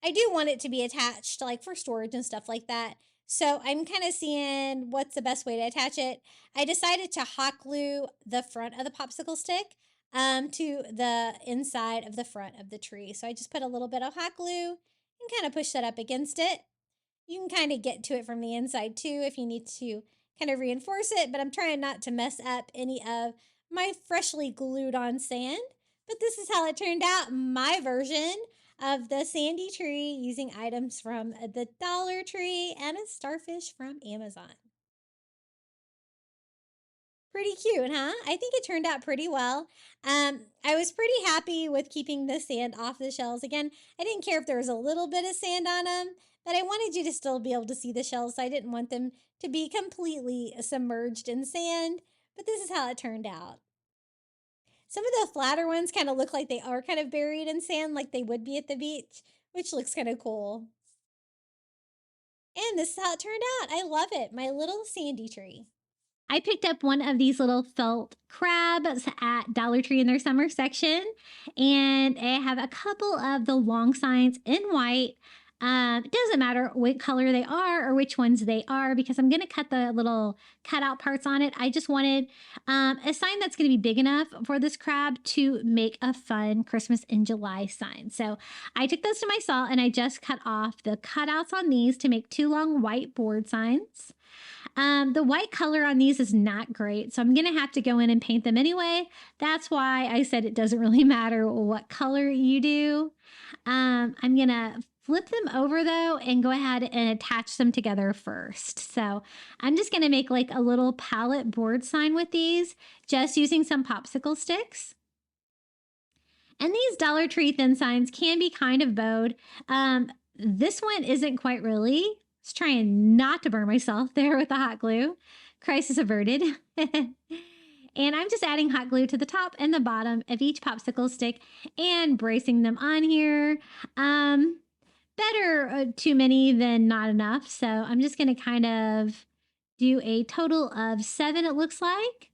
I do want it to be attached, like for storage and stuff like that. So I'm kind of seeing what's the best way to attach it. I decided to hot glue the front of the popsicle stick to the inside of the front of the tree. So I just put a little bit of hot glue and kind of push that up against it. You can kind of get to it from the inside too if you need to kind of reinforce it, but I'm trying not to mess up any of my freshly glued on sand. But this is how it turned out, my version of the sandy tree using items from the Dollar Tree and a starfish from Amazon. Pretty cute, huh? I think it turned out pretty well. I was pretty happy with keeping the sand off the shells. Again, I didn't care if there was a little bit of sand on them, but I wanted you to still be able to see the shells. So I didn't want them to be completely submerged in sand, but this is how it turned out. Some of the flatter ones kind of look like they are kind of buried in sand like they would be at the beach, which looks kind of cool. And this is how it turned out. I love it. My little sandy tree. I picked up one of these little felt crabs at Dollar Tree in their summer section, and I have a couple of the long signs in white. It doesn't matter what color they are or which ones they are because I'm going to cut the little cutout parts on it. I just wanted a sign that's going to be big enough for this crab to make a fun Christmas in July sign. So I took those to my saw and I just cut off the cutouts on these to make 2 long white board signs. The white color on these is not great, so I'm going to have to go in and paint them anyway. That's why I said it doesn't really matter what color you do. I'm going to flip them over though and go ahead and attach them together first. So I'm just going to make like a little palette board sign with these, just using some popsicle sticks. And these Dollar Tree thin signs can be kind of bowed. This one isn't quite really. I was trying not to burn myself there with the hot glue. Crisis averted. And I'm just adding hot glue to the top and the bottom of each popsicle stick and bracing them on here. Better too many than not enough. So I'm just going to kind of do a total of 7, it looks like.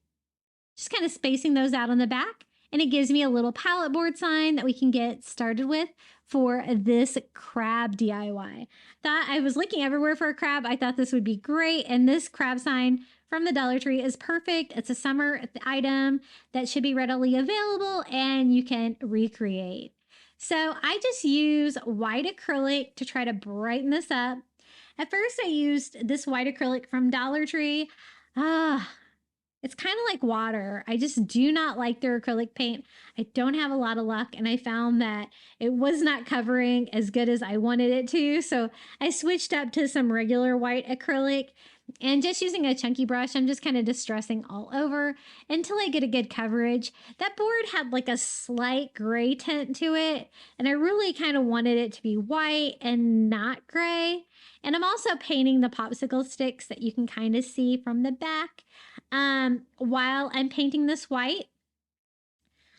just kind of spacing those out on the back. And it gives me a little palette board sign that we can get started with for this crab DIY. Thought I was looking everywhere for a crab. I thought this would be great. And this crab sign from the Dollar Tree is perfect. It's a summer item that should be readily available and you can recreate. So I just use white acrylic to try to brighten this up. At first I used this white acrylic from Dollar Tree. It's kind of like water. I just do not like their acrylic paint. I don't have a lot of luck, and I found that it was not covering as good as I wanted it to. So I switched up to some regular white acrylic, and just using a chunky brush, I'm just kind of distressing all over until I get a good coverage. That board had like a slight gray tint to it, and I really kind of wanted it to be white and not gray. And I'm also painting the popsicle sticks that you can kind of see from the back. While I'm painting this white,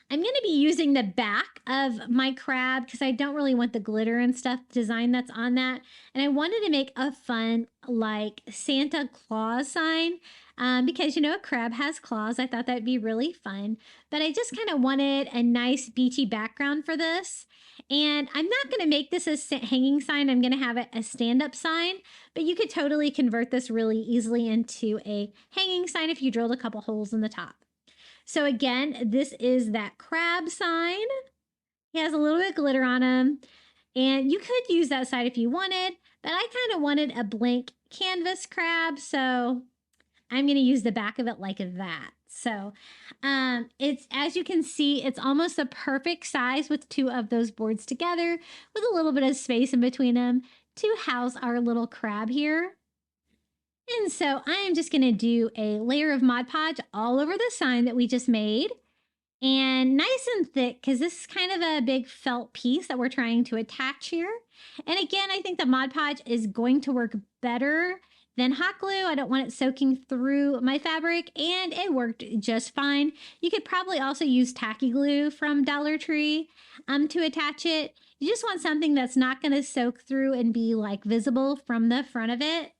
I'm going to be using the back of my crab because I don't really want the glitter and stuff design that's on that. And I wanted to make a fun like Santa Claus sign because, you know, a crab has claws. I thought that'd be really fun, but I just kind of wanted a nice beachy background for this. And I'm not going to make this a hanging sign. I'm going to have it a stand-up sign, but you could totally convert this really easily into a hanging sign if you drilled a couple holes in the top. So again, this is that crab sign. He has a little bit of glitter on him, and you could use that side if you wanted, but I kind of wanted a blank canvas crab, so I'm going to use the back of it like that. So it's, as you can see, it's almost a perfect size with two of those boards together with a little bit of space in between them to house our little crab here. And so I am just going to do a layer of Mod Podge all over the sign that we just made. And nice and thick, because this is kind of a big felt piece that we're trying to attach here. And again, I think the Mod Podge is going to work better than hot glue. I don't want it soaking through my fabric, and it worked just fine. You could probably also use tacky glue from Dollar Tree to attach it. You just want something that's not going to soak through and be like visible from the front of it.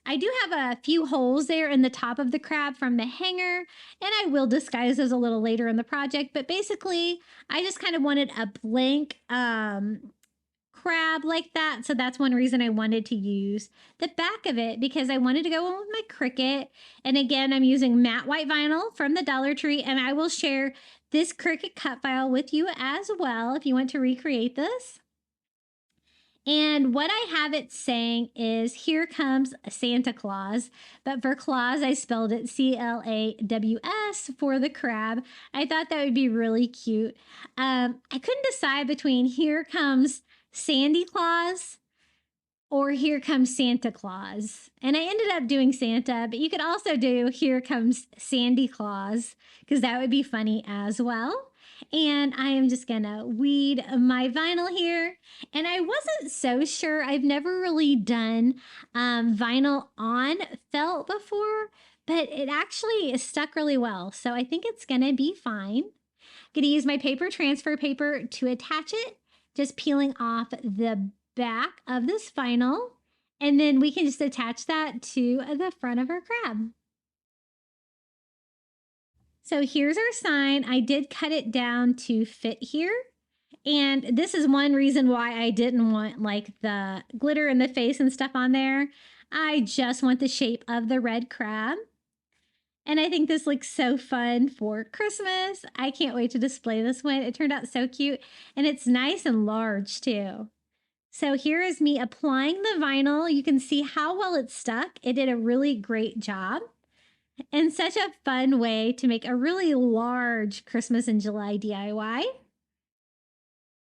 I do have a few holes there in the top of the crab from the hanger, and I will disguise those a little later in the project, but basically I just kind of wanted a blank crab like that. So that's one reason I wanted to use the back of it, because I wanted to go in with my Cricut. And again, I'm using matte white vinyl from the Dollar Tree, and I will share this Cricut cut file with you as well if you want to recreate this. And what I have it saying is, here comes Santa Claus, but for Claus, I spelled it C-L-A-W-S for the crab. I thought that would be really cute. I couldn't decide between here comes Sandy Claus or here comes Santa Claus. And I ended up doing Santa, but you could also do here comes Sandy Claus, because that would be funny as well. And I am just gonna weed my vinyl here. And I wasn't so sure. I've never really done vinyl on felt before, but it actually stuck really well. So I think it's gonna be fine. Gonna use my paper transfer paper to attach it, just peeling off the back of this vinyl. And then we can just attach that to the front of our crab. So here's our sign. I did cut it down to fit here. And this is one reason why I didn't want like the glitter in the face and stuff on there. I just want the shape of the red crab. And I think this looks so fun for Christmas. I can't wait to display this one. It turned out so cute, and it's nice and large too. So here is me applying the vinyl. You can see how well it stuck. It did a really great job. And such a fun way to make a really large Christmas in July DIY.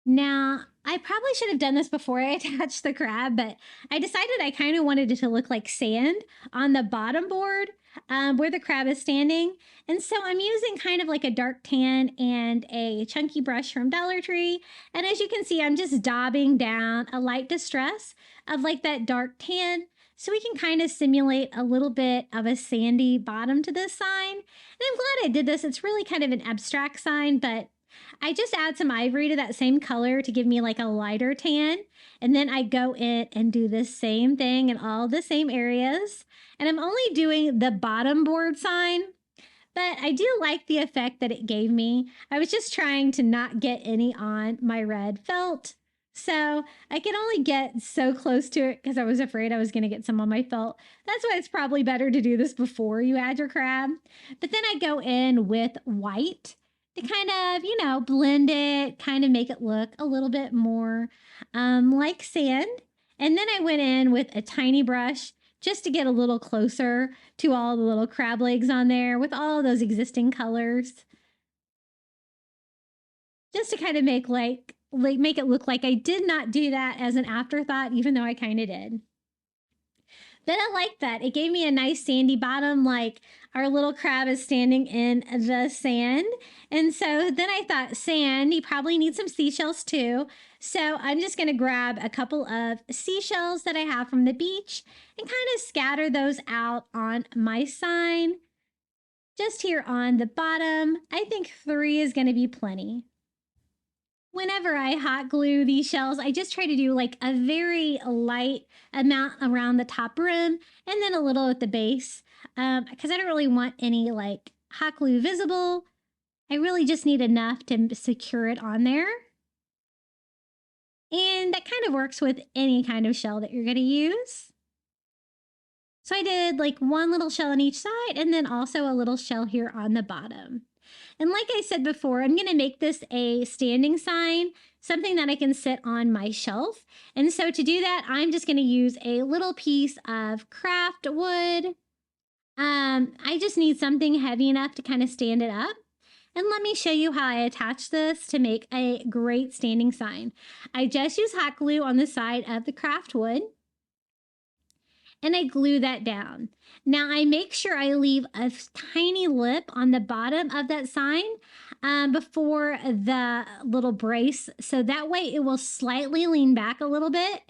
Now, I probably should have done this before I attached the crab, but I decided I kind of wanted it to look like sand on the bottom board where the crab is standing. And so I'm using kind of like a dark tan and a chunky brush from Dollar Tree. And as you can see, I'm just daubing down a light distress of like that dark tan, so we can kind of simulate a little bit of a sandy bottom to this sign. And I'm glad I did this. It's really kind of an abstract sign, but I just add some ivory to that same color to give me like a lighter tan. And then I go in and do the same thing in all the same areas. And I'm only doing the bottom board sign, but I do like the effect that it gave me. I was just trying to not get any on my red felt. So I could only get so close to it because I was afraid I was going to get some on my felt. That's why it's probably better to do this before you add your crab. But then I go in with white to kind of, blend it, kind of make it look a little bit more like sand. And then I went in with a tiny brush just to get a little closer to all the little crab legs on there with all those existing colors. Just to kind of make make it look like I did not do that as an afterthought, even though I kind of did. But I like that. It gave me a nice sandy bottom, like our little crab is standing in the sand. And so then I thought, sand, you probably need some seashells too. So I'm just going to grab a couple of seashells that I have from the beach and kind of scatter those out on my sign. Just here on the bottom, I think 3 is going to be plenty. Whenever I hot glue these shells, I just try to do like a very light amount around the top rim and then a little at the base because I don't really want any like hot glue visible. I really just need enough to secure it on there. And that kind of works with any kind of shell that you're going to use. So I did like one little shell on each side and then also a little shell here on the bottom. And like I said before, I'm going to make this a standing sign, something that I can sit on my shelf. And so to do that, I'm just going to use a little piece of craft wood. I just need something heavy enough to kind of stand it up. And let me show you how I attach this to make a great standing sign. I just use hot glue on the side of the craft wood. And I glue that down. Now I make sure I leave a tiny lip on the bottom of that sign before the little brace. So that way it will slightly lean back a little bit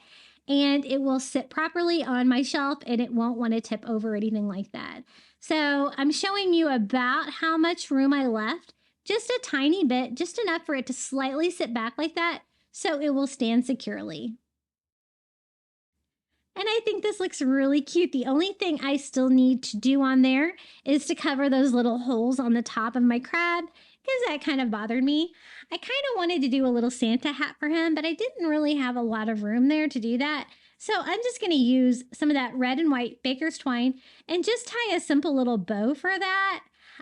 and it will sit properly on my shelf and it won't want to tip over or anything like that. So I'm showing you about how much room I left, just a tiny bit, just enough for it to slightly sit back like that so it will stand securely. And I think this looks really cute. The only thing I still need to do on there is to cover those little holes on the top of my crab because that kind of bothered me. I kind of wanted to do a little Santa hat for him, but I didn't really have a lot of room there to do that. So I'm just going to use some of that red and white baker's twine and just tie a simple little bow for that.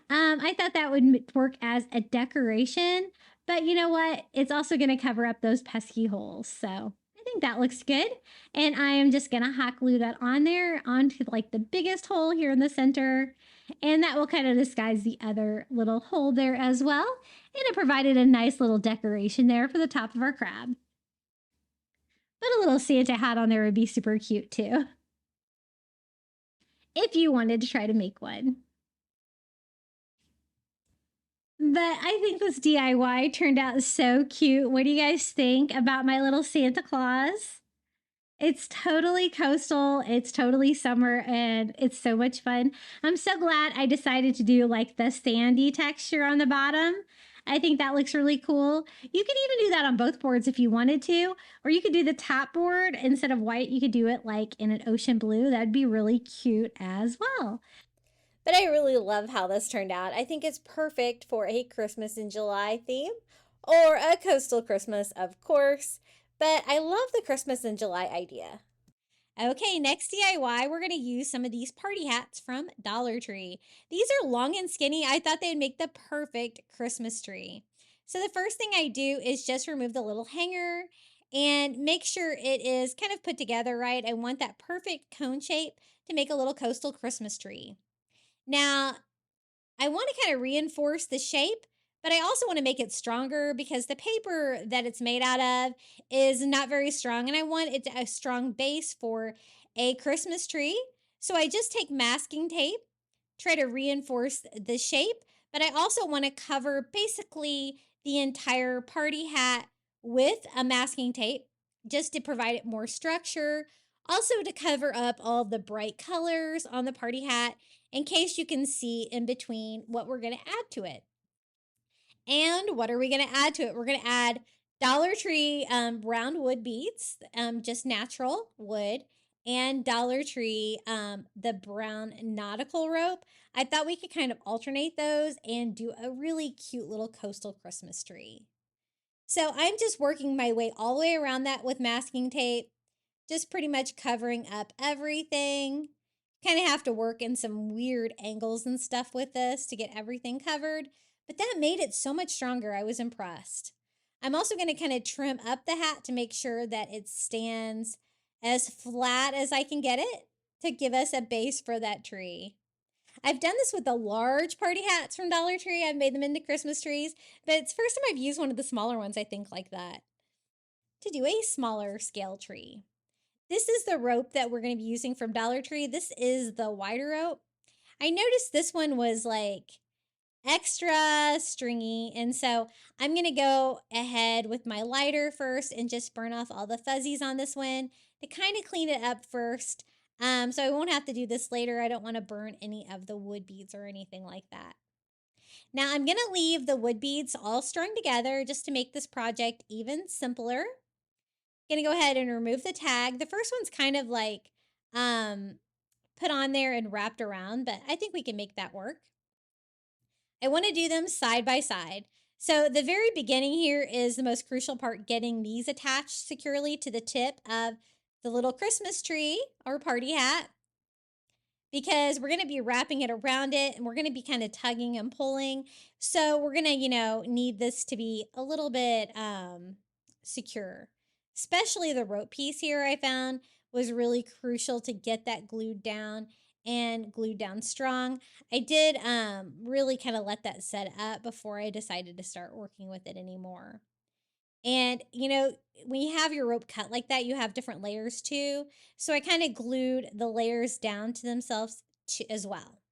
I thought that would work as a decoration, but you know what? It's also going to cover up those pesky holes. So I think that looks good. And I am just going to hot glue that on there onto like the biggest hole here in the center. And that will kind of disguise the other little hole there as well. And it provided a nice little decoration there for the top of our crab. But a little Santa hat on there would be super cute too, if you wanted to try to make one. But I think this DIY turned out so cute. What do you guys think about my little Santa Claus? It's totally coastal, it's totally summer, and it's so much fun. I'm so glad I decided to do like the sandy texture on the bottom. I think that looks really cool. You could even do that on both boards if you wanted to, or you could do the top board instead of white, you could do it like in an ocean blue. That'd be really cute as well. But I really love how this turned out. I think it's perfect for a Christmas in July theme or a coastal Christmas, of course. But I love the Christmas in July idea. Okay, next DIY, we're going to use some of these party hats from Dollar Tree. These are long and skinny. I thought they'd make the perfect Christmas tree. So the first thing I do is just remove the little hanger and make sure it is kind of put together right. I want that perfect cone shape to make a little coastal Christmas tree. Now, I want to kind of reinforce the shape, but I also want to make it stronger because the paper that it's made out of is not very strong, and I want it to a strong base for a Christmas tree. So I just take masking tape, try to reinforce the shape, but I also want to cover basically the entire party hat with a masking tape just to provide it more structure. Also to cover up all the bright colors on the party hat in case you can see in between what we're going to add to it. And what are we going to add to it? We're going to add Dollar Tree round wood beads, just natural wood. and Dollar Tree, the brown nautical rope. I thought we could kind of alternate those and do a really cute little coastal Christmas tree. So I'm just working my way all the way around that with masking tape, just pretty much covering up everything. Kind of have to work in some weird angles and stuff with this to get everything covered, but that made it so much stronger. I was impressed. I'm also going to kind of trim up the hat to make sure that it stands as flat as I can get it to give us a base for that tree. I've done this with the large party hats from Dollar Tree. I've made them into Christmas trees, but it's the first time I've used one of the smaller ones, I think, like that, to do a smaller scale tree. This is the rope that we're going to be using from Dollar Tree. This is the wider rope. I noticed this one was like extra stringy, and so I'm going to go ahead with my lighter first and just burn off all the fuzzies on this one to kind of clean it up first. So I won't have to do this later. I don't want to burn any of the wood beads or anything like that. Now I'm going to leave the wood beads all strung together just to make this project even simpler. Gonna go ahead and remove the tag. The first one's kind of like put on there and wrapped around, but I think we can make that work. I want to do them side by side. So the very beginning here is the most crucial part, getting these attached securely to the tip of the little Christmas tree or party hat, because we're going to be wrapping it around it and we're going to be kind of tugging and pulling. So we're going to, need this to be a little bit secure. Especially the rope piece here I found was really crucial to get that glued down and glued down strong. I did really kind of let that set up before I decided to start working with it anymore. And, when you have your rope cut like that, you have different layers too. So I kind of glued the layers down to themselves as well.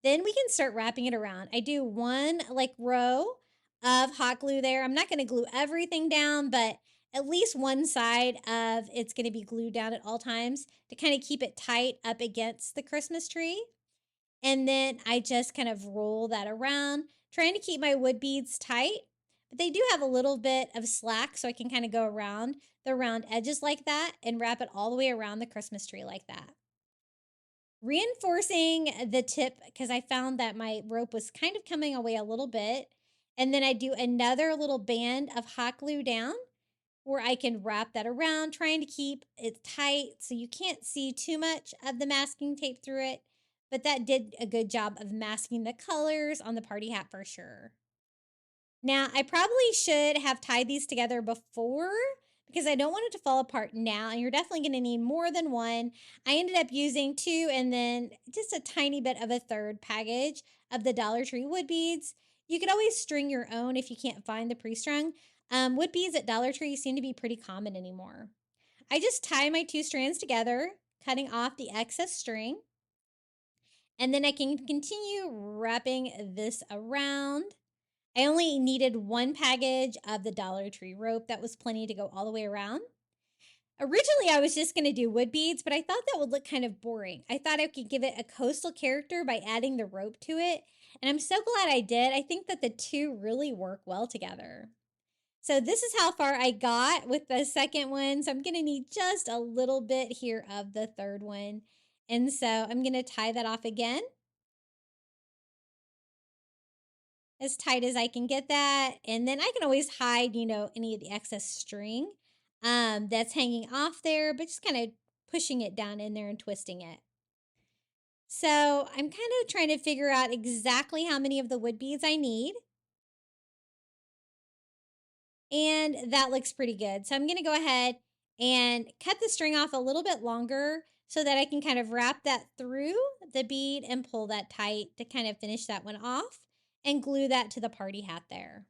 Then we can start wrapping it around. I do one row of hot glue there. I'm not going to glue everything down, but at least one side of it's going to be glued down at all times to kind of keep it tight up against the Christmas tree. And then I just kind of roll that around, trying to keep my wood beads tight. But they do have a little bit of slack, so I can kind of go around the round edges like that and wrap it all the way around the Christmas tree like that. Reinforcing the tip, because I found that my rope was kind of coming away a little bit. And then I do another little band of hot glue down where I can wrap that around, trying to keep it tight so you can't see too much of the masking tape through it. But that did a good job of masking the colors on the party hat for sure. Now, I probably should have tied these together before because I don't want it to fall apart now, and you're definitely going to need more than one. I ended up using two and then just a tiny bit of a third package of the Dollar Tree wood beads. You could always string your own if you can't find the pre-strung. Wood beads at Dollar Tree seem to be pretty common anymore. I just tie my two strands together, cutting off the excess string. And then I can continue wrapping this around. I only needed one package of the Dollar Tree rope. That was plenty to go all the way around. Originally, I was just going to do wood beads, but I thought that would look kind of boring. I thought I could give it a coastal character by adding the rope to it. And I'm so glad I did. I think that the two really work well together. So this is how far I got with the second one. So I'm going to need just a little bit here of the third one. And so I'm going to tie that off again, as tight as I can get that. And then I can always hide, any of the excess string that's hanging off there, but just kind of pushing it down in there and twisting it. So I'm kind of trying to figure out exactly how many of the wood beads I need. And that looks pretty good. So I'm going to go ahead and cut the string off a little bit longer so that I can kind of wrap that through the bead and pull that tight to kind of finish that one off and glue that to the party hat there.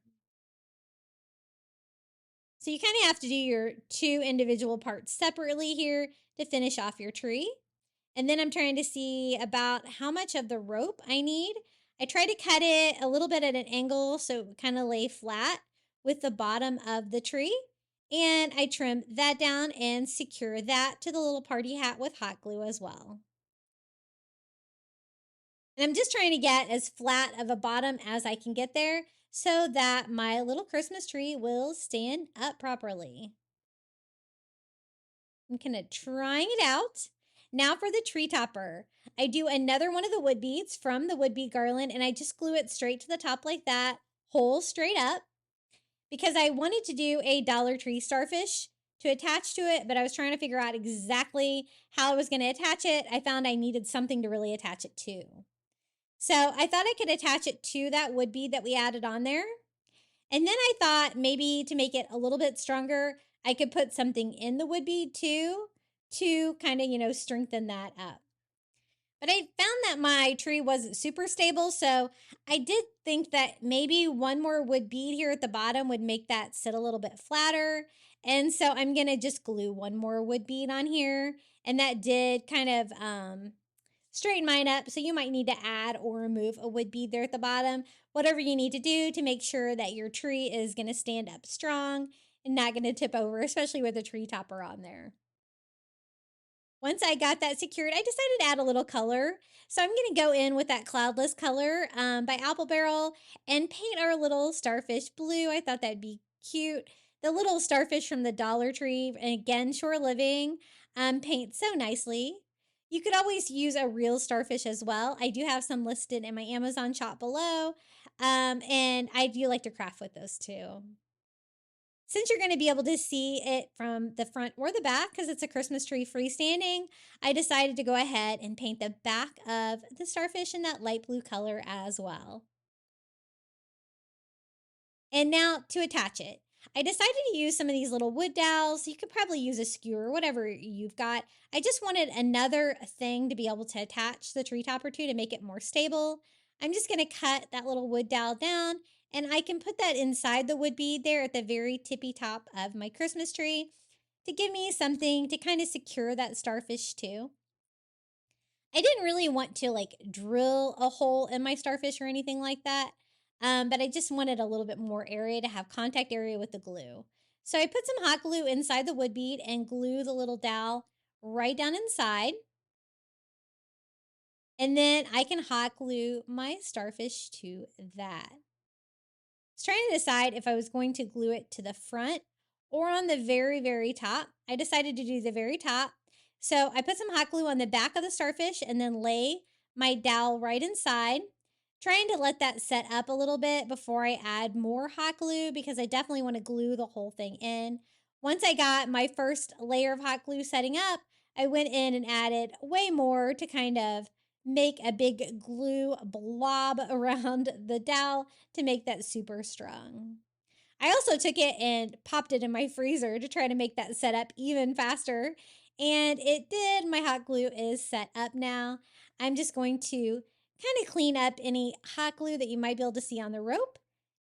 So you kind of have to do your two individual parts separately here to finish off your tree. And then I'm trying to see about how much of the rope I need. I try to cut it a little bit at an angle so it would kind of lay flat with the bottom of the tree. And I trim that down and secure that to the little party hat with hot glue as well. And I'm just trying to get as flat of a bottom as I can get there so that my little Christmas tree will stand up properly. I'm kind of trying it out. Now for the tree topper. I do another one of the wood beads from the wood bead garland, and I just glue it straight to the top like that, whole straight up, because I wanted to do a Dollar Tree starfish to attach to it, but I was trying to figure out exactly how I was going to attach it. I found I needed something to really attach it to. So I thought I could attach it to that wood bead that we added on there. And then I thought maybe to make it a little bit stronger, I could put something in the wood bead too to kind of, strengthen that up. But I found that my tree wasn't super stable, so I did think that maybe one more wood bead here at the bottom would make that sit a little bit flatter. And so I'm going to just glue one more wood bead on here. And that did kind of straighten mine up. So you might need to add or remove a wood bead there at the bottom. Whatever you need to do to make sure that your tree is going to stand up strong and not going to tip over, especially with a tree topper on there. Once I got that secured, I decided to add a little color. So I'm going to go in with that Cloudless color by Apple Barrel and paint our little starfish blue. I thought that'd be cute. The little starfish from the Dollar Tree, and again, Shore Living, paint so nicely. You could always use a real starfish as well. I do have some listed in my Amazon shop below, and I do like to craft with those too. Since you're going to be able to see it from the front or the back because it's a Christmas tree freestanding, I decided to go ahead and paint the back of the starfish in that light blue color as well. And now to attach it. I decided to use some of these little wood dowels. You could probably use a skewer, whatever you've got. I just wanted another thing to be able to attach the tree topper to make it more stable. I'm just going to cut that little wood dowel down, and I can put that inside the wood bead there at the very tippy top of my Christmas tree to give me something to kind of secure that starfish too. I didn't really want to drill a hole in my starfish or anything like that. But I just wanted a little bit more area to have contact area with the glue. So I put some hot glue inside the wood bead and glue the little dowel right down inside. And then I can hot glue my starfish to that. I was trying to decide if I was going to glue it to the front or on the very, very top. I decided to do the very top. So I put some hot glue on the back of the starfish and then lay my dowel right inside. Trying to let that set up a little bit before I add more hot glue because I definitely want to glue the whole thing in. Once I got my first layer of hot glue setting up, I went in and added way more to kind of make a big glue blob around the dowel to make that super strong. I also took it and popped it in my freezer to try to make that set up even faster. And it did. My hot glue is set up now. I'm just going to kind of clean up any hot glue that you might be able to see on the rope.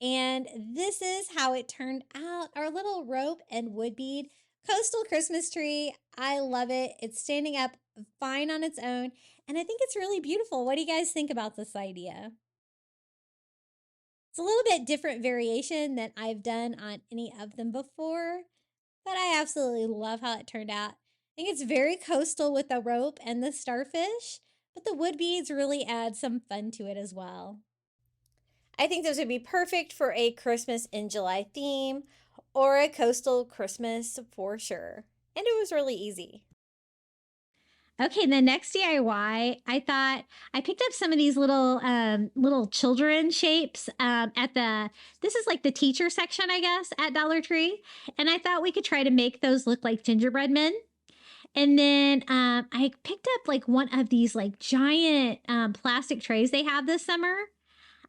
And this is how it turned out, our little rope and wood bead coastal Christmas tree. I love it. It's standing up fine on its own, and I think it's really beautiful. What do you guys think about this idea? It's a little bit different variation than I've done on any of them before, but I absolutely love how it turned out. I think it's very coastal with the rope and the starfish, but the wood beads really add some fun to it as well. I think those would be perfect for a Christmas in July theme or a coastal Christmas for sure. And it was really easy. Okay, the next DIY, I thought I picked up some of these little children shapes this is like the teacher section, I guess, at Dollar Tree. And I thought we could try to make those look like gingerbread men. And then I picked up one of these giant plastic trays they have this summer.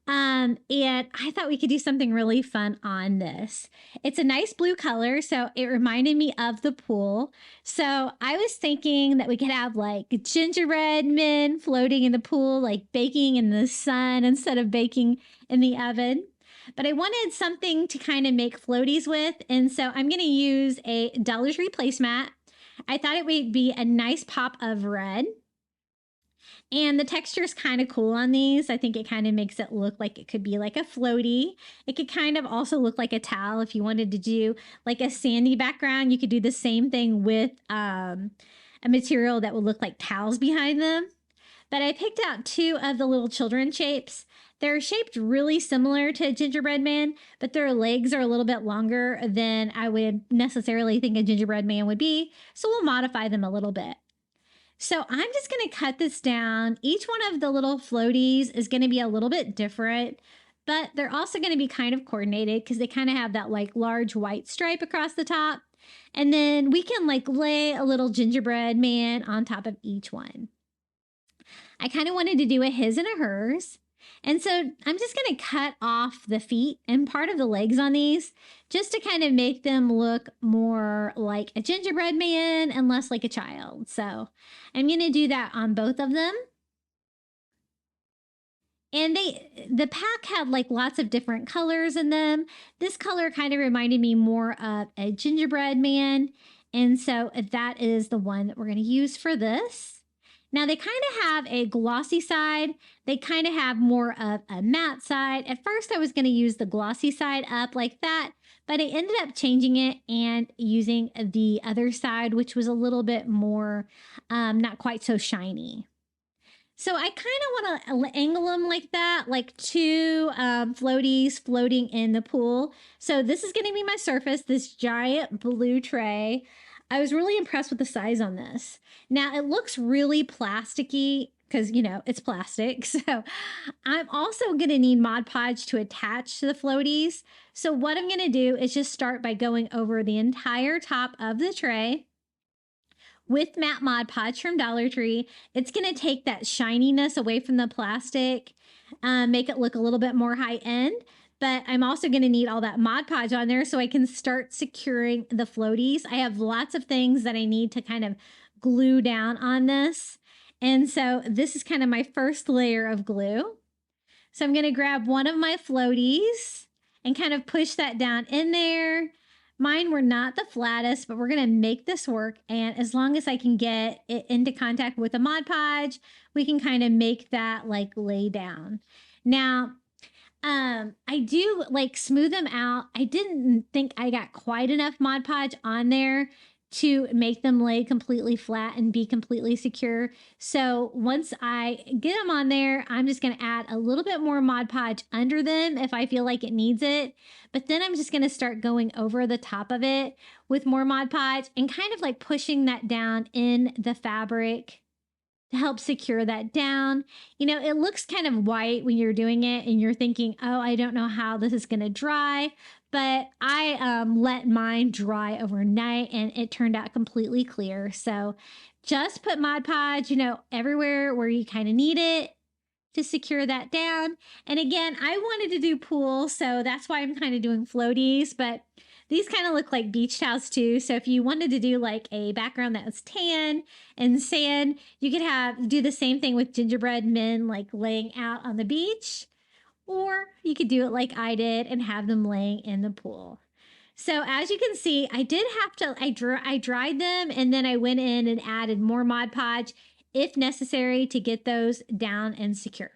And I thought we could do something really fun on this. It's a nice blue color, so it reminded me of the pool. So I was thinking that we could have gingerbread men floating in the pool, baking in the sun instead of baking in the oven. But I wanted something to kind of make floaties with, and so I'm going to use a Dollar Tree placemat. I thought it would be a nice pop of red. And the texture is kind of cool on these. I think it kind of makes it look like it could be like a floaty. It could kind of also look like a towel. If you wanted to do a sandy background, you could do the same thing with a material that would look like towels behind them. but I picked out 2 of the little children shapes. They're shaped really similar to a gingerbread man, but their legs are a little bit longer than I would necessarily think a gingerbread man would be, so we'll modify them a little bit. So I'm just going to cut this down. Each one of the little floaties is going to be a little bit different, but they're also going to be kind of coordinated because they kind of have that like large white stripe across the top. And then we can like lay a little gingerbread man on top of each one. I kind of wanted to do a his and a hers. And so I'm just going to cut off the feet and part of the legs on these just to kind of make them look more like a gingerbread man and less like a child. So I'm going to do that on both of them. And the pack had like lots of different colors in them. This color kind of reminded me more of a gingerbread man. And so that is the one that we're going to use for this. Now they kind of have a glossy side. They kind of have more of a matte side. At first I was going to use the glossy side up like that, but I ended up changing it and using the other side, which was a little bit more, not quite so shiny. So I kind of want to angle them like that, like 2 floaties floating in the pool. So this is going to be my surface, this giant blue tray. I was really impressed with the size on this. Now it looks really plasticky because, you know, it's plastic. So I'm also going to need Mod Podge to attach to the floaties. So what I'm going to do is just start by going over the entire top of the tray with matte Mod Podge from Dollar Tree. It's going to take that shininess away from the plastic, make it look a little bit more high end. But I'm also going to need all that Mod Podge on there so I can start securing the floaties. I have lots of things that I need to kind of glue down on this. And so this is kind of my first layer of glue. So I'm going to grab one of my floaties and kind of push that down in there. Mine were not the flattest, but we're going to make this work. And as long as I can get it into contact with the Mod Podge, we can kind of make that like lay down. Now, I do like smooth them out. I didn't think I got quite enough Mod Podge on there to make them lay completely flat and be completely secure. So once I get them on there, I'm just going to add a little bit more Mod Podge under them if I feel like it needs it. But then I'm just going to start going over the top of it with more Mod Podge and kind of like pushing that down in the fabric to help secure that down. You know, it looks kind of white when you're doing it and you're thinking, oh, I don't know how this is going to dry. But I let mine dry overnight and it turned out completely clear. So just put Mod Podge, you know, everywhere where you kind of need it to secure that down. And again, I wanted to do pool, so that's why I'm kind of doing floaties, but these kind of look like beach towels too. So if you wanted to do like a background that was tan and sand, you could do the same thing with gingerbread men like laying out on the beach, or you could do it like I did and have them laying in the pool. So as you can see, I did have to, I dried them and then I went in and added more Mod Podge if necessary to get those down and secure.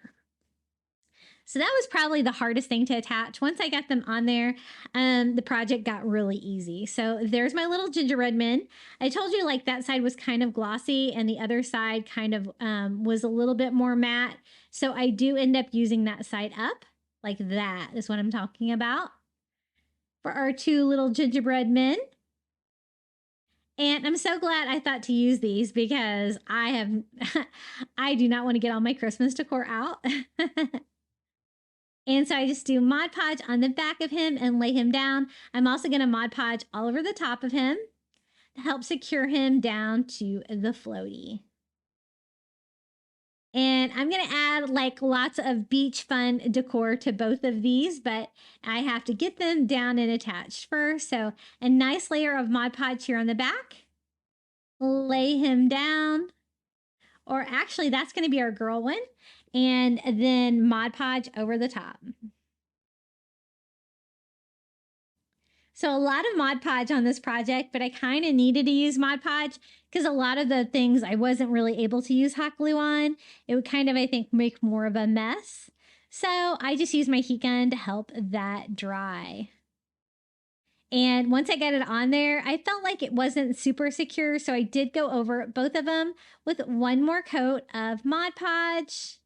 So that was probably the hardest thing to attach. Once I got them on there, the project got really easy. So there's my little gingerbread men. I told you like that side was kind of glossy and the other side kind of was a little bit more matte. So I do end up using that side up, like that is what I'm talking about for our 2 little gingerbread men. And I'm so glad I thought to use these because I do not want to get all my Christmas decor out. And so I just do Mod Podge on the back of him and lay him down. I'm also going to Mod Podge all over the top of him to help secure him down to the floaty. And I'm going to add like lots of beach fun decor to both of these, but I have to get them down and attached first. So a nice layer of Mod Podge here on the back. Lay him down. Or actually, that's going to be our girl one. And then Mod Podge over the top. So a lot of Mod Podge on this project, but I kind of needed to use Mod Podge because a lot of the things I wasn't really able to use hot glue on. It would kind of, I think, make more of a mess. So I just used my heat gun to help that dry. And once I got it on there, I felt like it wasn't super secure. So I did go over both of them with one more coat of Mod Podge.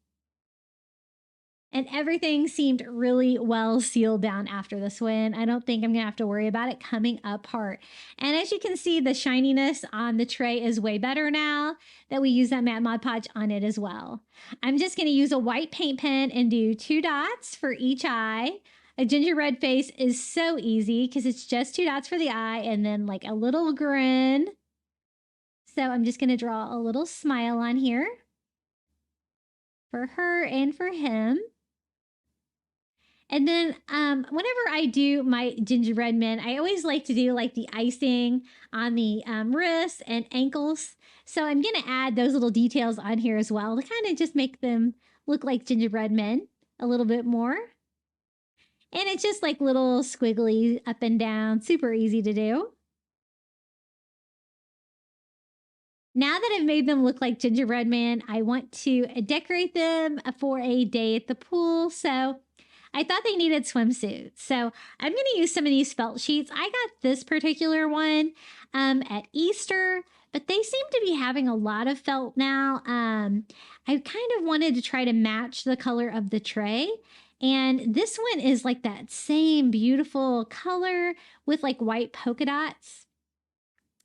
And everything seemed really well sealed down after this one. I don't think I'm going to have to worry about it coming apart. And as you can see, the shininess on the tray is way better now that we use that matte Mod Podge on it as well. I'm just going to use a white paint pen and do 2 dots for each eye. A gingerbread face is so easy because it's just 2 dots for the eye and then like a little grin. So I'm just going to draw a little smile on here for her and for him. And then whenever I do my gingerbread men, I always like to do like the icing on the wrists and ankles. So I'm going to add those little details on here as well to kind of just make them look like gingerbread men a little bit more. And it's just like little squiggly up and down, super easy to do. Now that I've made them look like gingerbread man, I want to decorate them for a day at the pool. So I thought they needed swimsuits. So I'm going to use some of these felt sheets. I got this particular one at Easter, but they seem to be having a lot of felt now. I kind of wanted to try to match the color of the tray. And this one is like that same beautiful color with like white polka dots.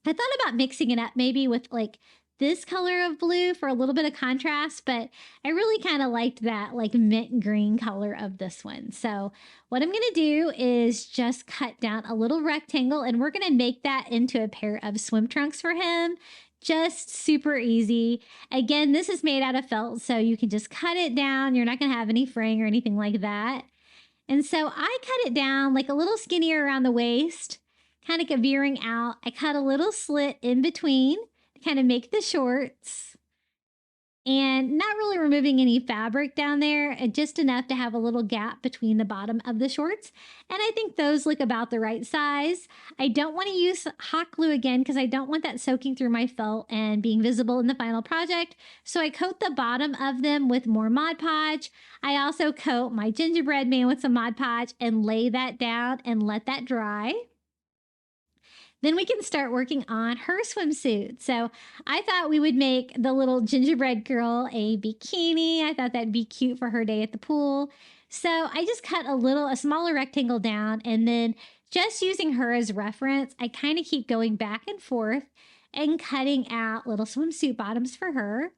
I thought about mixing it up maybe with like this color of blue for a little bit of contrast, but I really kind of liked that like mint green color of this one. So what I'm going to do is just cut down a little rectangle and we're going to make that into a pair of swim trunks for him. Just super easy. Again, this is made out of felt, so you can just cut it down. You're not going to have any fraying or anything like that. And so I cut it down like a little skinnier around the waist, kind of veering out. I cut a little slit in between to kind of make the shorts and not really removing any fabric down there, just enough to have a little gap between the bottom of the shorts. And I think those look about the right size. I don't want to use hot glue again because I don't want that soaking through my felt and being visible in the final project. So I coat the bottom of them with more Mod Podge. I also coat my gingerbread man with some Mod Podge and lay that down and let that dry. Then we can start working on her swimsuit. So I thought we would make the little gingerbread girl a bikini. I thought that'd be cute for her day at the pool. So I just cut a smaller rectangle down, and then just using her as reference, I kind of keep going back and forth and cutting out little swimsuit bottoms for her.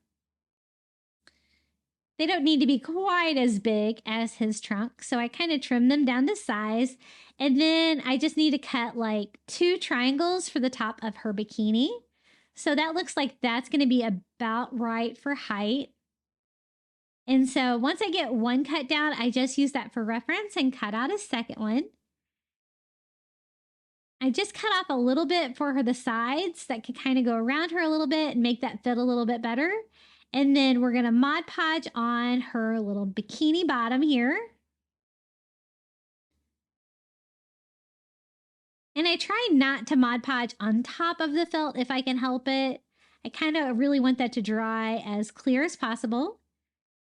They don't need to be quite as big as his trunk, so I kind of trim them down to size. And then I just need to cut like 2 triangles for the top of her bikini. So that looks like that's going to be about right for height. And so once I get one cut down, I just use that for reference and cut out a second one. I just cut off a little bit for her, the sides that could kind of go around her a little bit and make that fit a little bit better. And then we're going to Mod Podge on her little bikini bottom here. And I try not to Mod Podge on top of the felt if I can help it. I kind of really want that to dry as clear as possible.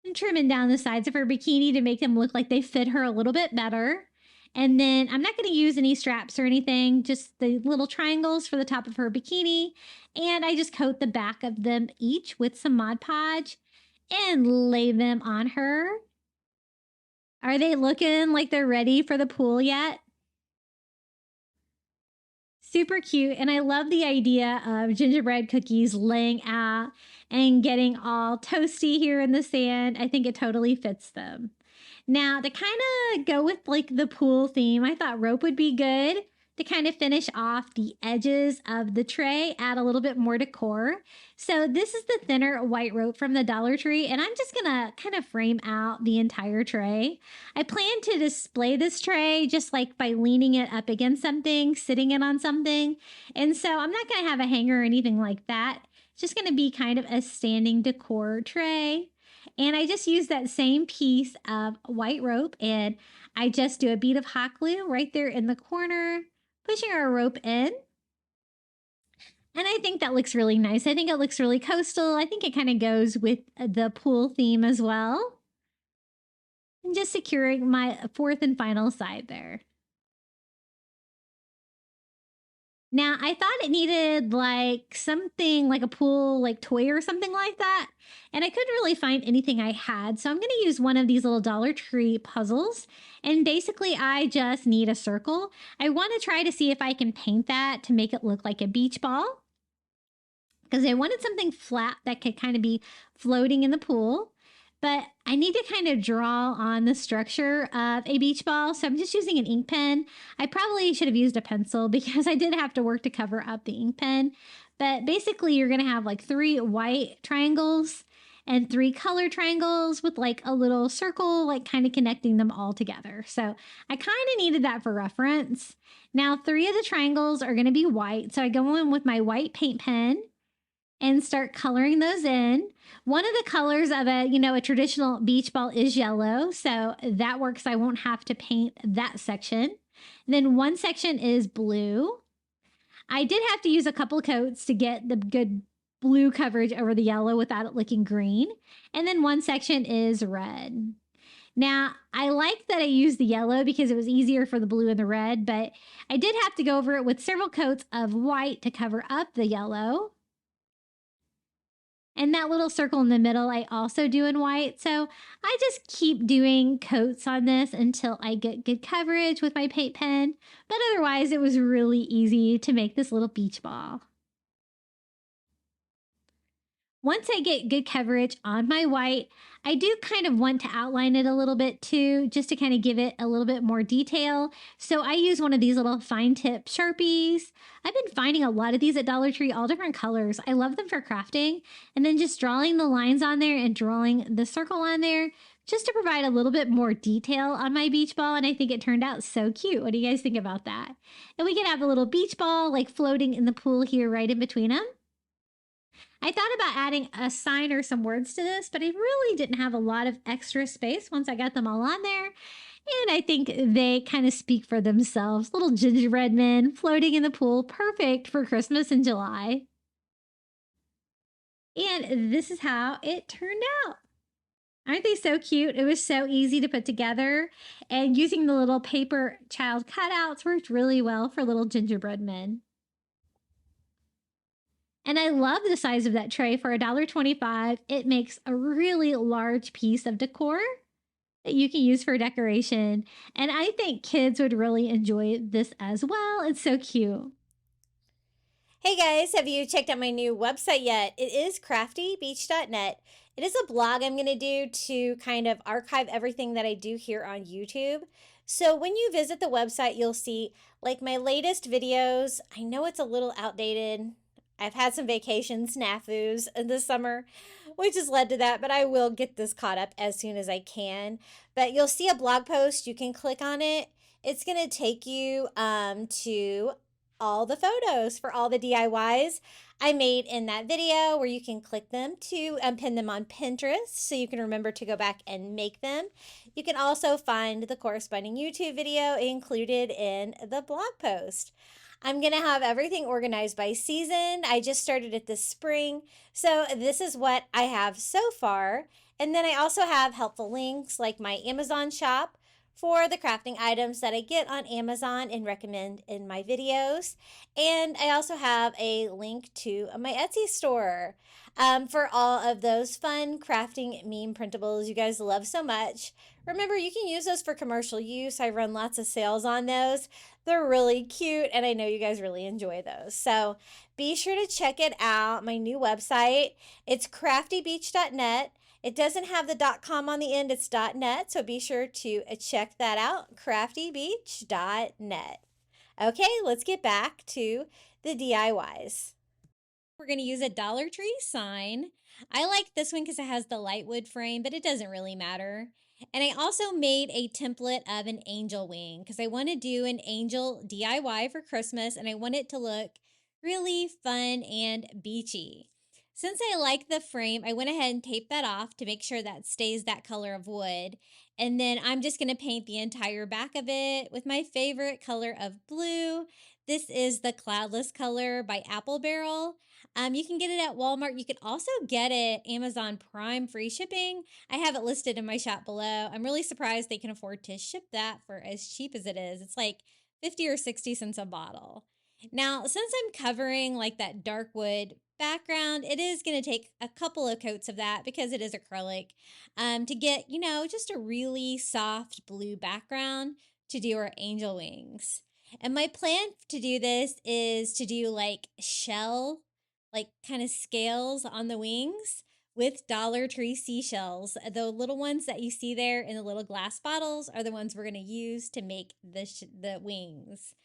I'm trimming down the sides of her bikini to make them look like they fit her a little bit better. And then I'm not going to use any straps or anything, just the little triangles for the top of her bikini. And I just coat the back of them each with some Mod Podge and lay them on her. Are they looking like they're ready for the pool yet? Super cute. And I love the idea of gingerbread cookies laying out and getting all toasty here in the sand. I think it totally fits them. Now, to kind of go with like the pool theme, I thought rope would be good to kind of finish off the edges of the tray, add a little bit more decor. So this is the thinner white rope from the Dollar Tree, and I'm just gonna kind of frame out the entire tray. I plan to display this tray just like by leaning it up against something, sitting it on something. And so I'm not gonna have a hanger or anything like that. It's just gonna be kind of a standing decor tray. And I just use that same piece of white rope and I just do a bead of hot glue right there in the corner, pushing our rope in. And I think that looks really nice. I think it looks really coastal. I think it kind of goes with the pool theme as well. And just securing my 4th and final side there. Now, I thought it needed like something like a pool, like toy or something like that. And I couldn't really find anything I had. So I'm going to use one of these little Dollar Tree puzzles. And basically, I just need a circle. I want to try to see if I can paint that to make it look like a beach ball, because I wanted something flat that could kind of be floating in the pool. But I need to kind of draw on the structure of a beach ball. So I'm just using an ink pen. I probably should have used a pencil because I did have to work to cover up the ink pen. But basically, you're going to have like 3 white triangles and 3 color triangles with like a little circle, like kind of connecting them all together. So I kind of needed that for reference. Now, 3 of the triangles are going to be white. So I go in with my white paint pen and start coloring those in. One of the colors of a traditional beach ball is yellow, so that works. I won't have to paint that section. Then one section is blue. I did have to use a couple coats to get the good blue coverage over the yellow without it looking green. And then one section is red. Now, I like that I used the yellow because it was easier for the blue and the red, but I did have to go over it with several coats of white to cover up the yellow. And that little circle in the middle, I also do in white. So I just keep doing coats on this until I get good coverage with my paint pen. But otherwise, it was really easy to make this little beach ball. Once I get good coverage on my white, I do kind of want to outline it a little bit too, just to kind of give it a little bit more detail. So I use one of these little fine tip Sharpies. I've been finding a lot of these at Dollar Tree, all different colors. I love them for crafting. And then just drawing the lines on there and drawing the circle on there, just to provide a little bit more detail on my beach ball. And I think it turned out so cute. What do you guys think about that? And we can have a little beach ball like floating in the pool here right in between them. I thought about adding a sign or some words to this, but I really didn't have a lot of extra space once I got them all on there. And I think they kind of speak for themselves. Little gingerbread men floating in the pool, perfect for Christmas in July. And this is how it turned out. Aren't they so cute? It was so easy to put together. And using the little paper child cutouts worked really well for little gingerbread men. And I love the size of that tray for $1.25. It makes a really large piece of decor that you can use for decoration. And I think kids would really enjoy this as well. It's so cute. Hey guys, have you checked out my new website yet? It is craftybeach.net. It is a blog I'm going to do to kind of archive everything that I do here on YouTube. So when you visit the website, you'll see like my latest videos. I know it's a little outdated. I've had some vacation snafus this summer, which has led to that, but I will get this caught up as soon as I can. But you'll see a blog post. You can click on it. It's going to take you to all the photos for all the DIYs I made in that video, where you can click them to pin them on Pinterest so you can remember to go back and make them. You can also find the corresponding YouTube video included in the blog post. I'm going to have everything organized by season. I just started it this spring, so this is what I have so far. And then I also have helpful links like my Amazon shop for the crafting items that I get on Amazon and recommend in my videos. And I also have a link to my Etsy store for all of those fun crafting meme printables you guys love so much. Remember, you can use those for commercial use. I run lots of sales on those. They're really cute, and I know you guys really enjoy those. So be sure to check it out, my new website. It's craftybeach.net. It doesn't have the .com on the end, it's .net, so be sure to check that out, craftybeach.net. Okay, let's get back to the DIYs. We're going to use a Dollar Tree sign. I like this one because it has the light wood frame, but it doesn't really matter. And I also made a template of an angel wing because I want to do an angel DIY for Christmas, and I want it to look really fun and beachy. Since I like the frame, I went ahead and taped that off to make sure that stays that color of wood. And then I'm just going to paint the entire back of it with my favorite color of blue. This is the Cloudless color by Apple Barrel. You can get it at Walmart. You can also get it Amazon Prime free shipping. I have it listed in my shop below. I'm really surprised they can afford to ship that for as cheap as it is. It's like 50 or 60 cents a bottle. Now, since I'm covering like that dark wood background, it is going to take a couple of coats of that because it is acrylic to get, just a really soft blue background to do our angel wings. And my plan to do this is to do like shell, like kind of scales on the wings with Dollar Tree seashells. The little ones that you see there in the little glass bottles are the ones we're going to use to make the wings.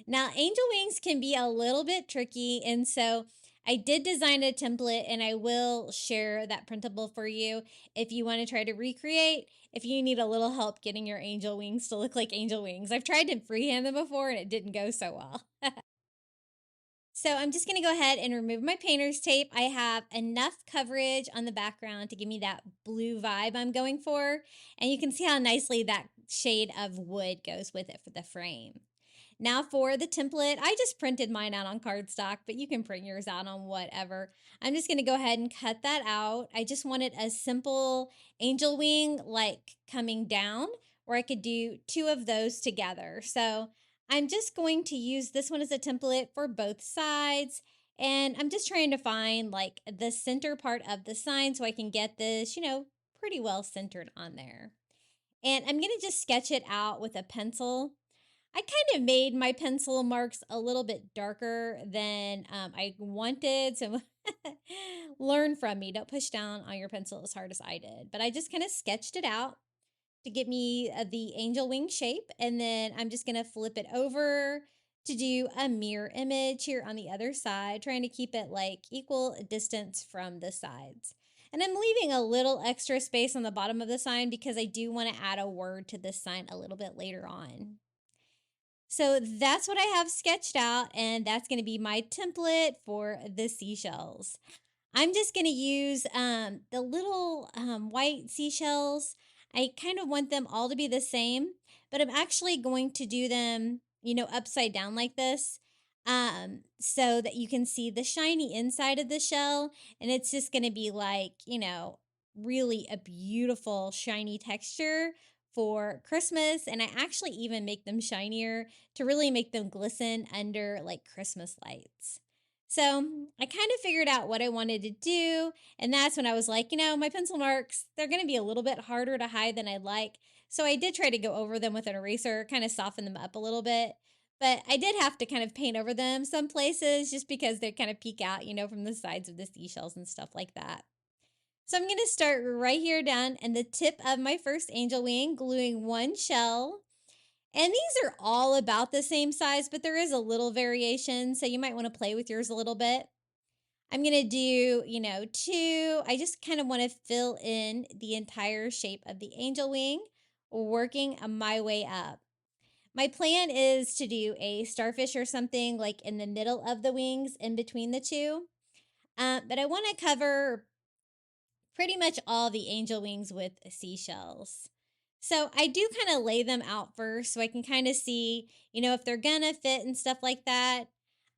Now, angel wings can be a little bit tricky, and so I did design a template and I will share that printable for you if you want to try to recreate, if you need a little help getting your angel wings to look like angel wings. I've tried to freehand them before and it didn't go so well. So I'm just going to go ahead and remove my painter's tape. I have enough coverage on the background to give me that blue vibe I'm going for. And you can see how nicely that shade of wood goes with it for the frame. Now for the template, I just printed mine out on cardstock, but you can print yours out on whatever. I'm just going to go ahead and cut that out. I just wanted a simple angel wing like coming down, or I could do two of those together. So I'm just going to use this one as a template for both sides. And I'm just trying to find like the center part of the sign so I can get this, pretty well centered on there. And I'm going to just sketch it out with a pencil. I kind of made my pencil marks a little bit darker than I wanted. So learn from me. Don't push down on your pencil as hard as I did. But I just kind of sketched it out to give me the angel wing shape. And then I'm just going to flip it over to do a mirror image here on the other side, trying to keep it like equal distance from the sides. And I'm leaving a little extra space on the bottom of the sign because I do want to add a word to this sign a little bit later on. So that's what I have sketched out, and that's going to be my template for the seashells. I'm just going to use the little white seashells. I kind of want them all to be the same, but I'm actually going to do them, upside down like this so that you can see the shiny inside of the shell. And it's just going to be like, really a beautiful shiny texture for Christmas. And I actually even make them shinier to really make them glisten under like Christmas lights. So I kind of figured out what I wanted to do. And that's when I was like, my pencil marks, they're going to be a little bit harder to hide than I'd like. So I did try to go over them with an eraser, kind of soften them up a little bit. But I did have to kind of paint over them some places just because they kind of peek out, from the sides of the seashells and stuff like that. So I'm going to start right here down in the tip of my first angel wing, gluing one shell. And these are all about the same size, but there is a little variation, so you might want to play with yours a little bit. I'm going to do, two. I just kind of want to fill in the entire shape of the angel wing, working my way up. My plan is to do a starfish or something like in the middle of the wings, in between the two. But I want to cover pretty much all the angel wings with seashells. So I do kind of lay them out first so I can kind of see, if they're gonna fit and stuff like that.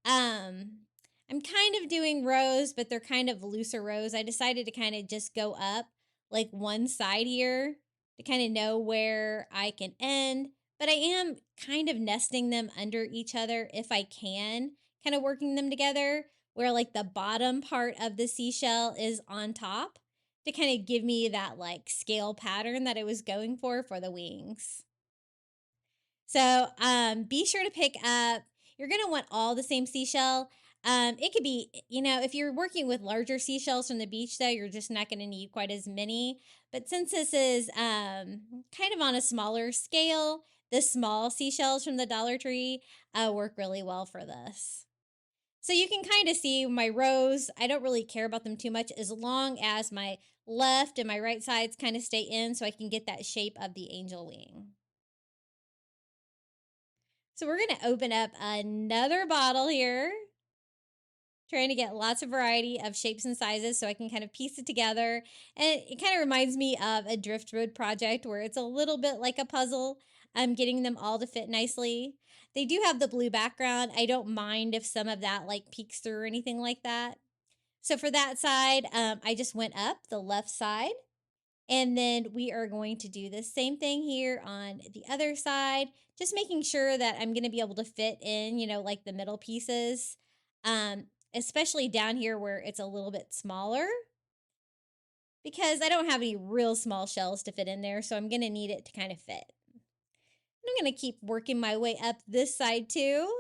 I'm kind of doing rows, but they're kind of looser rows. I decided to kind of just go up like one side here to kind of know where I can end. But I am kind of nesting them under each other if I can, kind of working them together where like the bottom part of the seashell is on top to kind of give me that like scale pattern that I was going for the wings. So be sure to pick up, you're going to want all the same seashell. It could be, if you're working with larger seashells from the beach, though, you're just not going to need quite as many. But since this is kind of on a smaller scale, the small seashells from the Dollar Tree work really well for this. So you can kind of see my rows. I don't really care about them too much as long as my left and my right sides kind of stay in so I can get that shape of the angel wing. So we're going to open up another bottle here, trying to get lots of variety of shapes and sizes so I can kind of piece it together. And it kind of reminds me of a driftwood project where it's a little bit like a puzzle. I'm getting them all to fit nicely. They do have the blue background. I don't mind if some of that like peeks through or anything like that. So for that side, I just went up the left side And then we are going to do the same thing here on the other side, just making sure that I'm going to be able to fit in, like the middle pieces, especially down here where it's a little bit smaller because I don't have any real small shells to fit in there. So I'm going to need it to kind of fit. I'm going to keep working my way up this side too.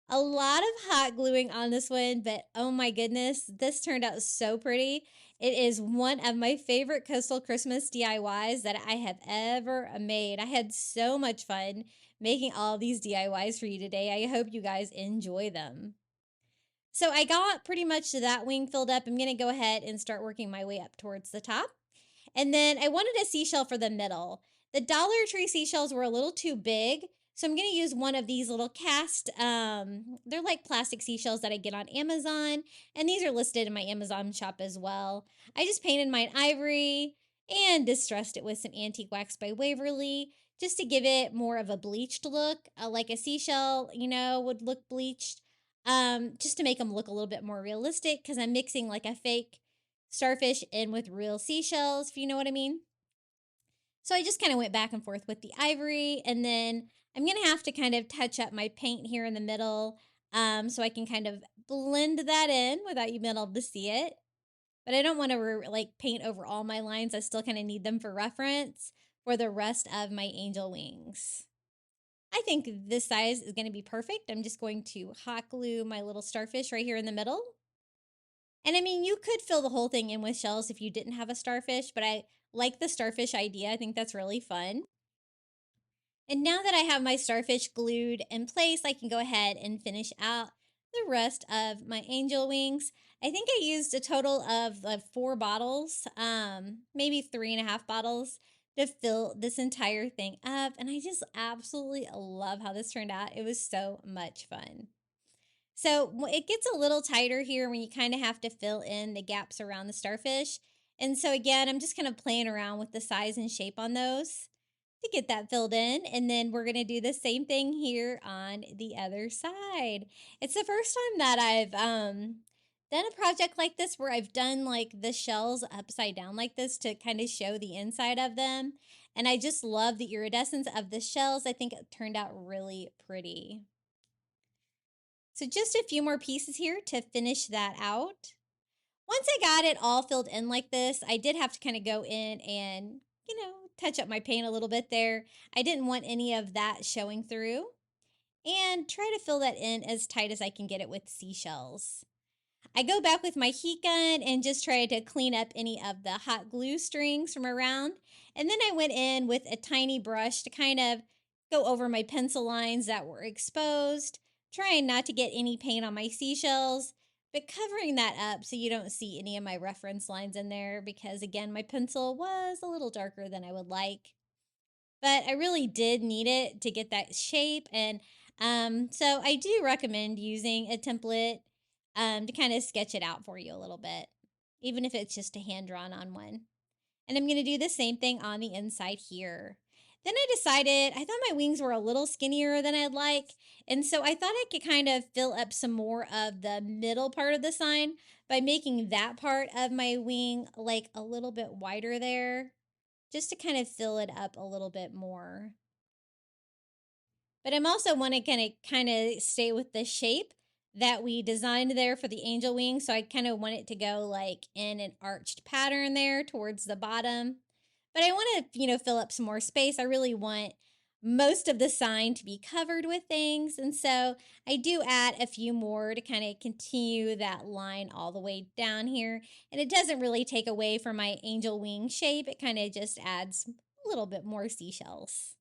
A lot of hot gluing on this one, but oh my goodness, this turned out so pretty. It is one of my favorite coastal Christmas DIYs that I have ever made. I had so much fun making all these DIYs for you today. I hope you guys enjoy them. So I got pretty much that wing filled up. I'm going to go ahead and start working my way up towards the top. And then I wanted a seashell for the middle. The Dollar Tree seashells were a little too big, so I'm going to use one of these little cast, they're like plastic seashells that I get on Amazon, and these are listed in my Amazon shop as well. I just painted mine ivory and distressed it with some antique wax by Waverly just to give it more of a bleached look, like a seashell, would look bleached, just to make them look a little bit more realistic because I'm mixing like a fake starfish in with real seashells, if you know what I mean. So I just kind of went back and forth with the ivory, and then I'm going to have to kind of touch up my paint here in the middle, so I can kind of blend that in without you being able to see it. But I don't want to like paint over all my lines. I still kind of need them for reference for the rest of my angel wings. I think this size is going to be perfect. I'm just going to hot glue my little starfish right here in the middle. And I mean, you could fill the whole thing in with shells if you didn't have a starfish, but I like the starfish idea. I think that's really fun. And now that I have my starfish glued in place, I can go ahead and finish out the rest of my angel wings. I think I used a total of 4 bottles, maybe 3.5 bottles to fill this entire thing up. And I just absolutely love how this turned out. It was so much fun. So it gets a little tighter here when you kind of have to fill in the gaps around the starfish. And so again, I'm just kind of playing around with the size and shape on those to get that filled in. And then we're going to do the same thing here on the other side. It's the first time that I've done a project like this where I've done like the shells upside down like this to kind of show the inside of them. And I just love the iridescence of the shells. I think it turned out really pretty. So just a few more pieces here to finish that out. Once I got it all filled in like this, I did have to kind of go in and, touch up my paint a little bit there. I didn't want any of that showing through. And try to fill that in as tight as I can get it with seashells. I go back with my heat gun and just try to clean up any of the hot glue strings from around. And then I went in with a tiny brush to kind of go over my pencil lines that were exposed, trying not to get any paint on my seashells, but covering that up so you don't see any of my reference lines in there because, again, my pencil was a little darker than I would like. But I really did need it to get that shape, and so I do recommend using a template to kind of sketch it out for you a little bit, even if it's just a hand drawn on one. And I'm going to do the same thing on the inside here. Then I decided, I thought my wings were a little skinnier than I'd like. And so I thought I could kind of fill up some more of the middle part of the sign by making that part of my wing like a little bit wider there, just to kind of fill it up a little bit more. But I'm also want to kind of stay with the shape that we designed there for the angel wing. So I kind of want it to go like in an arched pattern there towards the bottom. But I want to, fill up some more space. I really want most of the sign to be covered with things. And so I do add a few more to kind of continue that line all the way down here. And it doesn't really take away from my angel wing shape. It kind of just adds a little bit more seashells.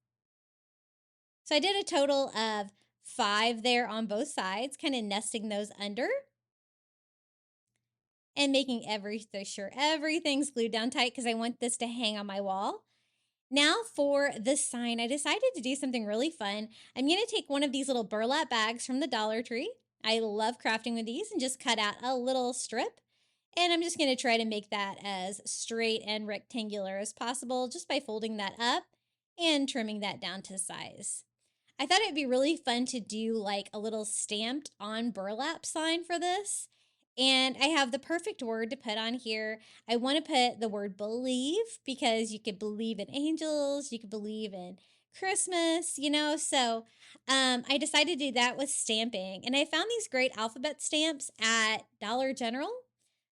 So I did a total of 5 there on both sides, kind of nesting those under and making sure everything's glued down tight because I want this to hang on my wall. Now for the sign, I decided to do something really fun. I'm going to take one of these little burlap bags from the Dollar Tree. I love crafting with these, and just cut out a little strip. And I'm just going to try to make that as straight and rectangular as possible just by folding that up and trimming that down to size. I thought it'd be really fun to do like a little stamped on burlap sign for this. And I have the perfect word to put on here. I want to put the word believe because you could believe in angels, you could believe in Christmas, you know. So I decided to do that with stamping. And I found these great alphabet stamps at Dollar General.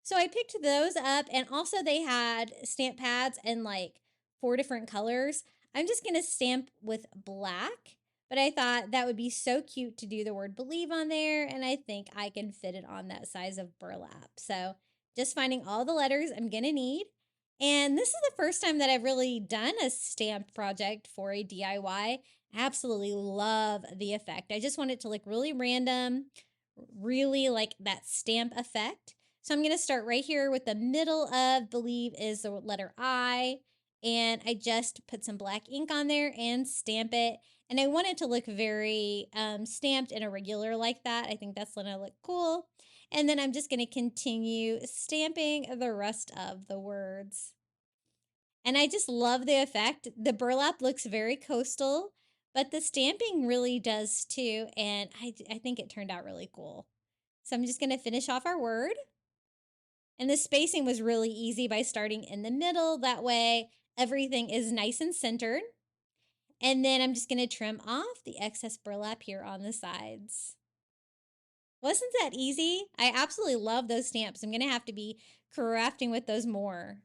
So I picked those up, and also they had stamp pads in like 4 different colors. I'm just going to stamp with black, but I thought that would be so cute to do the word believe on there, and I think I can fit it on that size of burlap. So just finding all the letters I'm going to need. And this is the first time that I've really done a stamped project for a DIY. Absolutely love the effect. I just want it to look really random, really like that stamp effect. So I'm going to start right here with the middle of believe is the letter I. And I just put some black ink on there and stamp it. And I want it to look very stamped and irregular like that. I think that's going to look cool. And then I'm just going to continue stamping the rest of the words. And I just love the effect. The burlap looks very coastal, but the stamping really does too. And I think it turned out really cool. So I'm just going to finish off our word. And the spacing was really easy by starting in the middle. That way everything is nice and centered. And then I'm just going to trim off the excess burlap here on the sides. Wasn't that easy? I absolutely love those stamps. I'm going to have to be crafting with those more.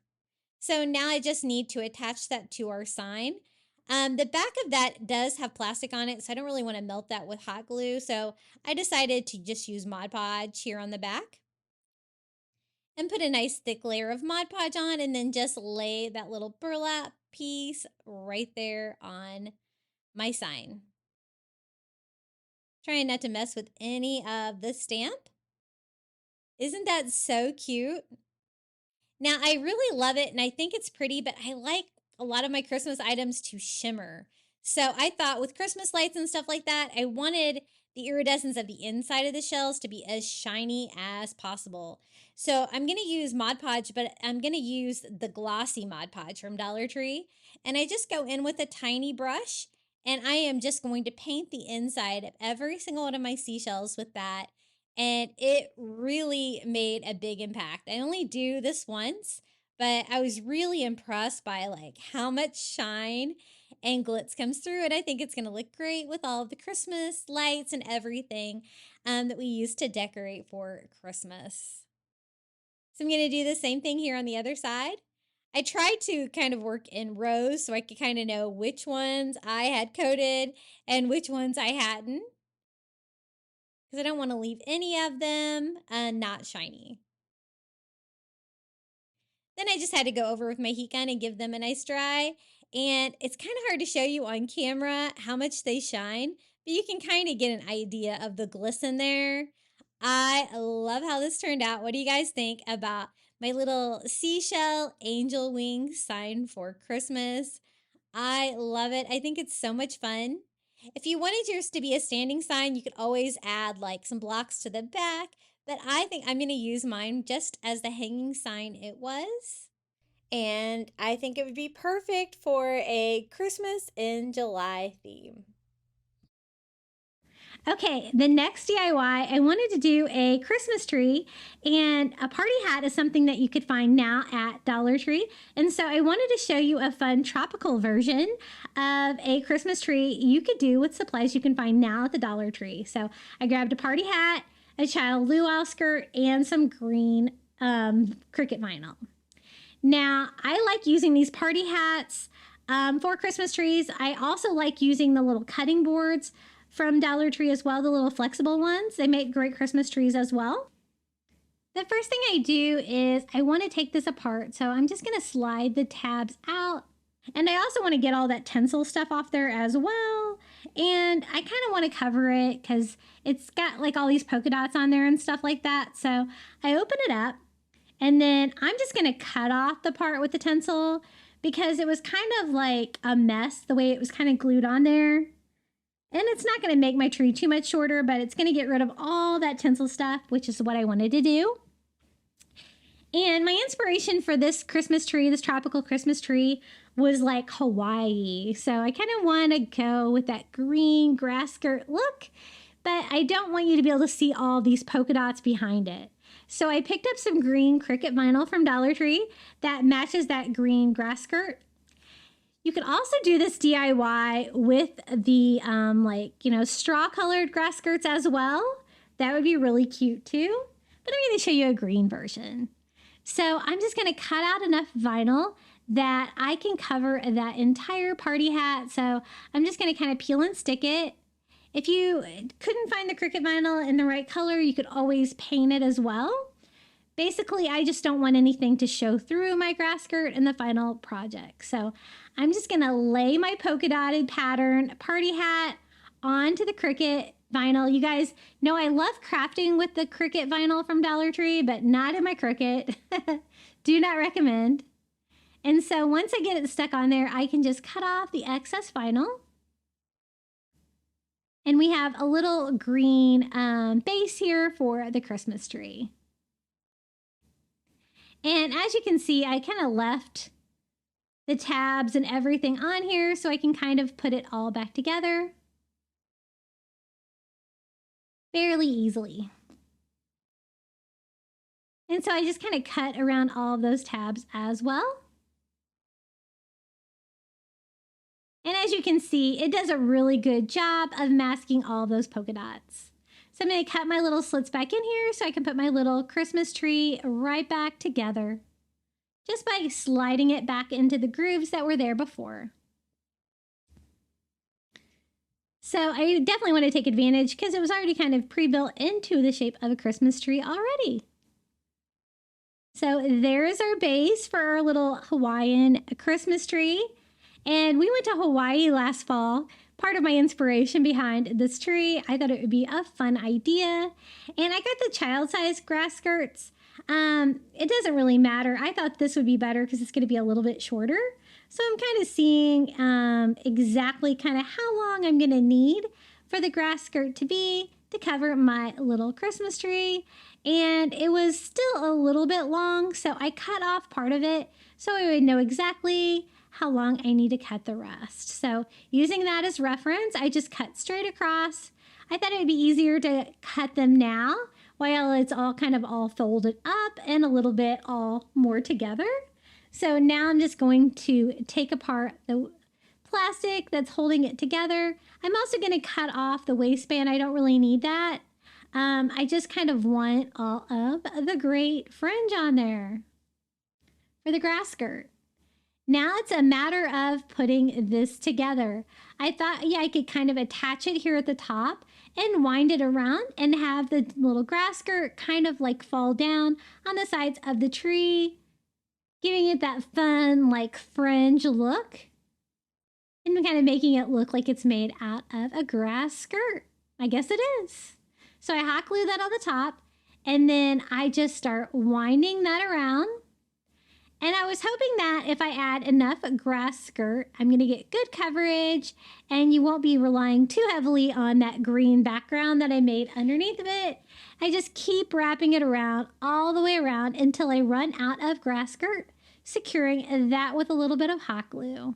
So now I just need to attach that to our sign. The back of that does have plastic on it, so I don't really want to melt that with hot glue. So I decided to just use Mod Podge here on the back and put a nice thick layer of Mod Podge on, and then just lay that little burlap piece right there on my sign. Trying not to mess with any of the stamp. Isn't that so cute? Now, I really love it, and I think it's pretty, but I like a lot of my Christmas items to shimmer. So I thought with Christmas lights and stuff like that, I wanted the iridescence of the inside of the shells to be as shiny as possible. So I'm going to use Mod Podge, but I'm going to use the glossy Mod Podge from Dollar Tree. And I just go in with a tiny brush, and I am just going to paint the inside of every single one of my seashells with that. And it really made a big impact. I only do this once, but I was really impressed by like how much shine and glitz comes through. And I think it's going to look great with all of the Christmas lights and everything that we use to decorate for Christmas. So I'm going to do the same thing here on the other side. I tried to kind of work in rows so I could kind of know which ones I had coated and which ones I hadn't, because I don't want to leave any of them not shiny. Then I just had to go over with my heat gun and give them a nice dry. And it's kind of hard to show you on camera how much they shine, but you can kind of get an idea of the glisten there. I love how this turned out. What do you guys think about my little seashell angel wing sign for Christmas? I love it. I think it's so much fun. If you wanted yours to be a standing sign, you could always add like some blocks to the back, but I think I'm going to use mine just as the hanging sign it was. And I think it would be perfect for a Christmas in July theme. Okay, the next DIY, I wanted to do a Christmas tree, and a party hat is something that you could find now at Dollar Tree. And so I wanted to show you a fun tropical version of a Christmas tree you could do with supplies you can find now at the Dollar Tree. So I grabbed a party hat, a child luau skirt, and some green cricket vinyl. Now, I like using these party hats for Christmas trees. I also like using the little cutting boards from Dollar Tree as well, the little flexible ones. They make great Christmas trees as well. The first thing I do is I want to take this apart, so I'm just going to slide the tabs out. And I also want to get all that tinsel stuff off there as well. And I kind of want to cover it because it's got like all these polka dots on there and stuff like that. So I open it up, and then I'm just going to cut off the part with the tinsel because it was kind of like a mess the way it was kind of glued on there. And it's not going to make my tree too much shorter, but it's going to get rid of all that tinsel stuff, which is what I wanted to do. And my inspiration for this Christmas tree, this tropical Christmas tree, was like Hawaii. So I kind of want to go with that green grass skirt look, but I don't want you to be able to see all these polka dots behind it. So I picked up some green cricket vinyl from Dollar Tree that matches that green grass skirt. You can also do this DIY with the straw colored grass skirts as well. That would be really cute too. But I'm going to show you a green version. So I'm just going to cut out enough vinyl that I can cover that entire party hat. So I'm just going to kind of peel and stick it. If you couldn't find the cricket vinyl in the right color, you could always paint it as well. Basically, I just don't want anything to show through my grass skirt in the final project. So I'm just going to lay my polka dotted pattern party hat onto the cricket vinyl. You guys know I love crafting with the cricket vinyl from Dollar Tree, but not in my cricket. Do not recommend. And so once I get it stuck on there, I can just cut off the excess vinyl. And we have a little green base here for the Christmas tree. And as you can see, I kind of left the tabs and everything on here so I can kind of put it all back together fairly easily. And so I just kind of cut around all of those tabs as well. And as you can see, it does a really good job of masking all of those polka dots. So I'm going to cut my little slits back in here so I can put my little Christmas tree right back together, just by sliding it back into the grooves that were there before. So I definitely want to take advantage because it was already kind of pre-built into the shape of a Christmas tree already. So there's our base for our little Hawaiian Christmas tree. And we went to Hawaii last fall. Part of my inspiration behind this tree, I thought it would be a fun idea. And I got the child-sized grass skirts. It doesn't really matter. I thought this would be better because it's going to be a little bit shorter. So I'm kind of seeing exactly kind of how long I'm going to need for the grass skirt to be to cover my little Christmas tree. And it was still a little bit long, so I cut off part of it so I would know exactly how long I need to cut the rest. So using that as reference, I just cut straight across. I thought it would be easier to cut them now while it's all kind of all folded up and a little bit all more together. So now I'm just going to take apart the plastic that's holding it together. I'm also going to cut off the waistband. I don't really need that. I just kind of want all of the great fringe on there for the grass skirt. Now it's a matter of putting this together. I thought, yeah, I could kind of attach it here at the top and wind it around and have the little grass skirt kind of like fall down on the sides of the tree, giving it that fun like fringe look and kind of making it look like it's made out of a grass skirt. I guess it is. So I hot glue that on the top and then I just start winding that around. And I was hoping that if I add enough grass skirt, I'm going to get good coverage and you won't be relying too heavily on that green background that I made underneath of it. I just keep wrapping it around all the way around until I run out of grass skirt, securing that with a little bit of hot glue.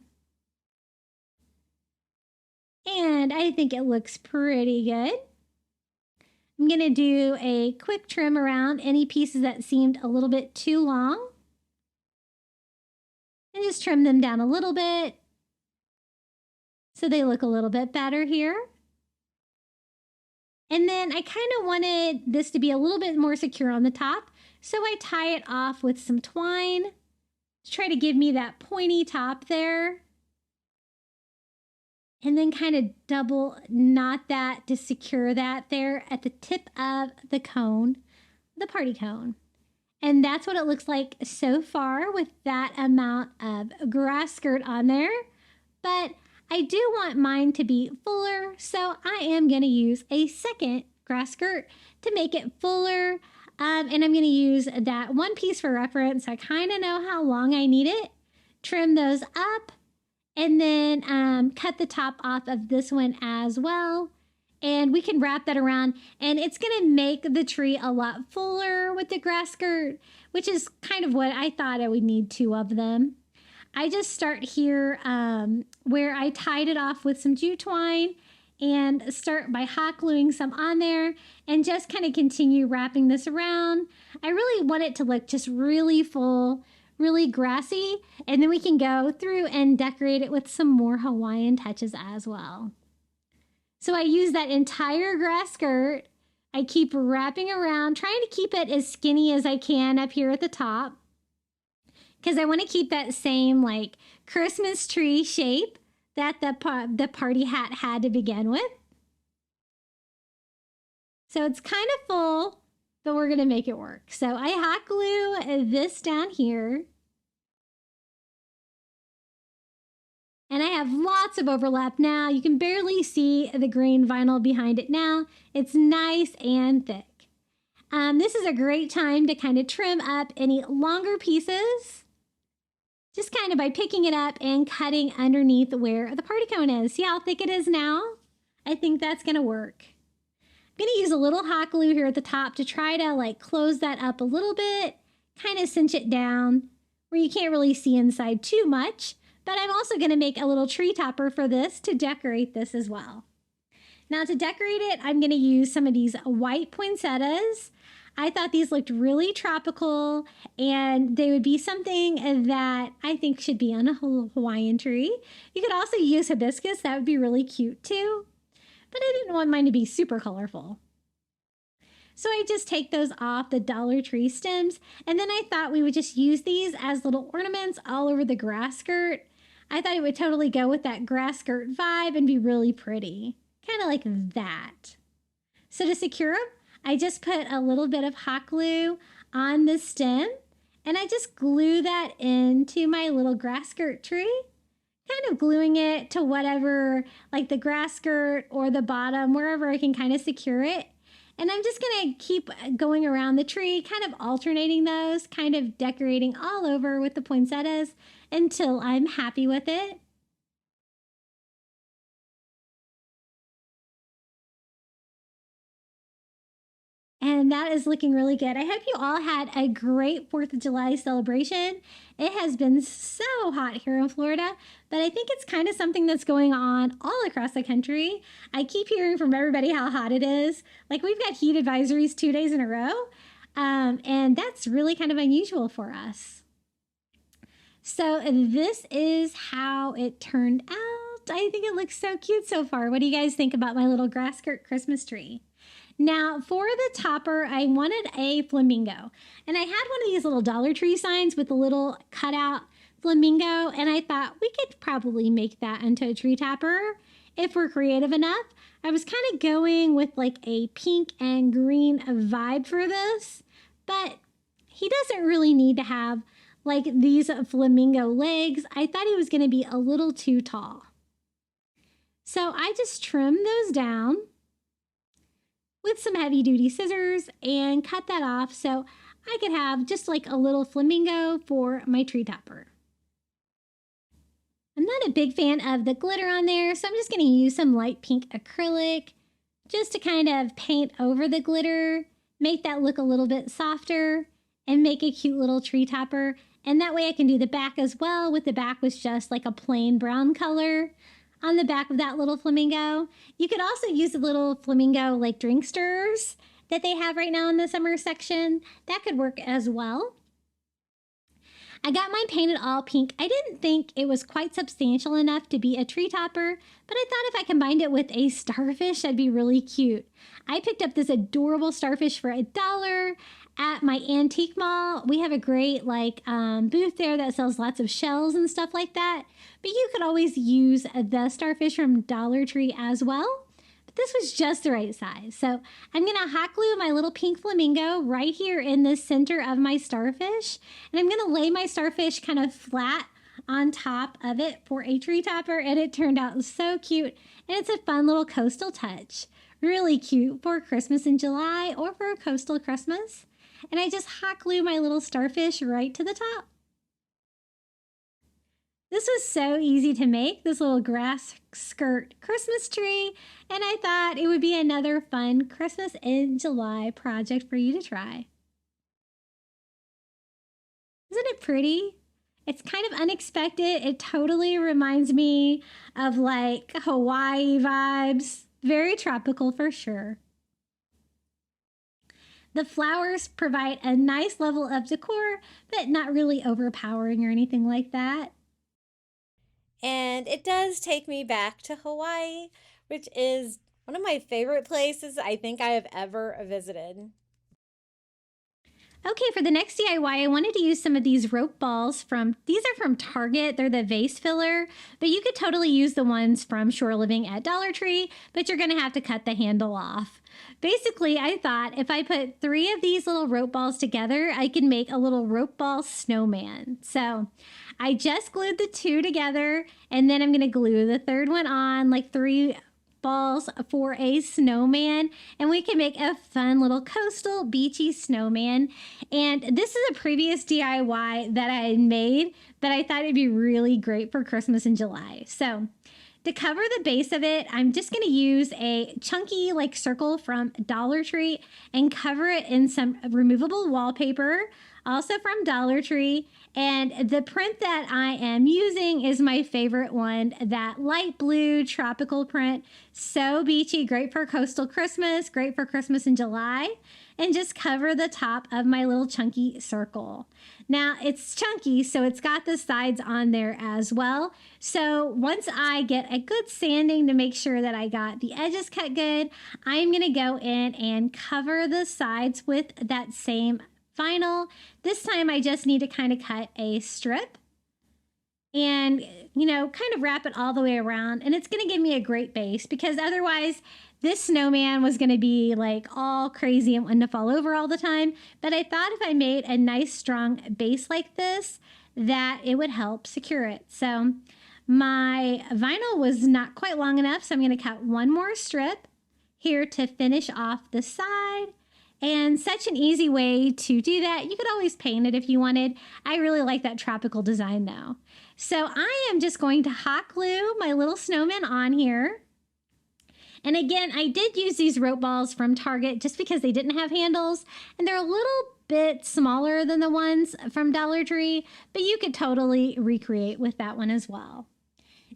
And I think it looks pretty good. I'm going to do a quick trim around any pieces that seemed a little bit too long. And just trim them down a little bit so they look a little bit better here. And then I kind of wanted this to be a little bit more secure on the top, so I tie it off with some twine to try to give me that pointy top there. And then kind of double knot that to secure that there at the tip of the cone, the party cone. And that's what it looks like so far with that amount of grass skirt on there. But I do want mine to be fuller, so I am going to use a second grass skirt to make it fuller. And I'm going to use that one piece for reference. I kind of know how long I need it. Trim those up and then cut the top off of this one as well. And we can wrap that around and it's going to make the tree a lot fuller with the grass skirt, which is kind of what I thought I would need 2 of them. I just start here where I tied it off with some jute twine and start by hot gluing some on there and just kind of continue wrapping this around. I really want it to look just really full, really grassy, and then we can go through and decorate it with some more Hawaiian touches as well. So I use that entire grass skirt. I keep wrapping around, trying to keep it as skinny as I can up here at the top, because I want to keep that same like Christmas tree shape that the party hat had to begin with. So it's kind of full, but we're going to make it work. So I hot glue this down here. And I have lots of overlap now. You can barely see the green vinyl behind it now. It's nice and thick. This is a great time to kind of trim up any longer pieces, just kind of by picking it up and cutting underneath where the party cone is. See how thick it is now? I think that's going to work. I'm going to use a little hot glue here at the top to try to like close that up a little bit, kind of cinch it down where you can't really see inside too much. But I'm also going to make a little tree topper for this to decorate this as well. Now to decorate it, I'm going to use some of these white poinsettias. I thought these looked really tropical, and they would be something that I think should be on a Hawaiian tree. You could also use hibiscus. That would be really cute too. But I didn't want mine to be super colorful. So I just take those off the Dollar Tree stems, and then I thought we would just use these as little ornaments all over the grass skirt. I thought it would totally go with that grass skirt vibe and be really pretty. Kind of like that. So to secure them, I just put a little bit of hot glue on the stem, and I just glue that into my little grass skirt tree, kind of gluing it to whatever, like the grass skirt or the bottom, wherever I can kind of secure it. And I'm just going to keep going around the tree, kind of alternating those, kind of decorating all over with the poinsettias until I'm happy with it. And that is looking really good. I hope you all had a great 4th of July celebration. It has been so hot here in Florida, but I think it's kind of something that's going on all across the country. I keep hearing from everybody how hot it is. Like we've got heat advisories 2 days in a row, and that's really kind of unusual for us. So this is how it turned out. I think it looks so cute so far. What do you guys think about my little grass skirt Christmas tree? Now, for the topper, I wanted a flamingo. And I had one of these little Dollar Tree signs with a little cutout flamingo. And I thought we could probably make that into a tree topper if we're creative enough. I was kind of going with like a pink and green vibe for this. But he doesn't really need to have like these flamingo legs. I thought he was going to be a little too tall. So I just trimmed those down with some heavy duty scissors and cut that off so I could have just like a little flamingo for my tree topper. I'm not a big fan of the glitter on there, so I'm just going to use some light pink acrylic just to kind of paint over the glitter, make that look a little bit softer, and make a cute little tree topper. And that way I can do the back as well, with the back was just like a plain brown color on the back of that little flamingo. You could also use the little flamingo like drink stirrers that they have right now in the summer section. That could work as well. I got mine painted all pink. I didn't think it was quite substantial enough to be a tree topper, but I thought if I combined it with a starfish, that'd be really cute. I picked up this adorable starfish for $1 at my antique mall. We have a great booth there that sells lots of shells and stuff like that. But you could always use the starfish from Dollar Tree as well. But this was just the right size. So I'm going to hot glue my little pink flamingo right here in the center of my starfish. And I'm going to lay my starfish kind of flat on top of it for a tree topper. And it turned out so cute. And it's a fun little coastal touch. Really cute for Christmas in July or for a coastal Christmas. And I just hot glue my little starfish right to the top. This was so easy to make, this little grass skirt Christmas tree, and I thought it would be another fun Christmas in July project for you to try. Isn't it pretty? It's kind of unexpected. It totally reminds me of like Hawaii vibes. Very tropical for sure. The flowers provide a nice level of decor, but not really overpowering or anything like that. And it does take me back to Hawaii, which is one of my favorite places I think I have ever visited. Okay, for the next DIY, I wanted to use some of these rope balls these are from Target. They're the vase filler, but you could totally use the ones from Shore Living at Dollar Tree, but you're gonna have to cut the handle off. Basically, I thought if I put 3 of these little rope balls together, I could make a little rope ball snowman. So I just glued the 2 together, and then I'm gonna glue the 3rd one on, like 3 balls for a snowman, and we can make a fun little coastal beachy snowman. And this is a previous DIY that I had made, but I thought it'd be really great for Christmas in July. So to cover the base of it, I'm just going to use a chunky like circle from Dollar Tree and cover it in some removable wallpaper, also from Dollar Tree. And the print that I am using is my favorite one, that light blue tropical print. So beachy, great for coastal Christmas, great for Christmas in July. And just cover the top of my little chunky circle. Now it's chunky, so it's got the sides on there as well. So once I get a good sanding to make sure that I got the edges cut good, I'm gonna go in and cover the sides with that same vinyl. This time I just need to kind of cut a strip and, kind of wrap it all the way around. And it's going to give me a great base, because otherwise this snowman was going to be like all crazy and wanting to fall over all the time. But I thought if I made a nice strong base like this, that it would help secure it. So my vinyl was not quite long enough, so I'm going to cut one more strip here to finish off the side. And such an easy way to do that. You could always paint it if you wanted. I really like that tropical design though. So I am just going to hot glue my little snowman on here. And again, I did use these rope balls from Target just because they didn't have handles, and they're a little bit smaller than the ones from Dollar Tree, but you could totally recreate with that one as well.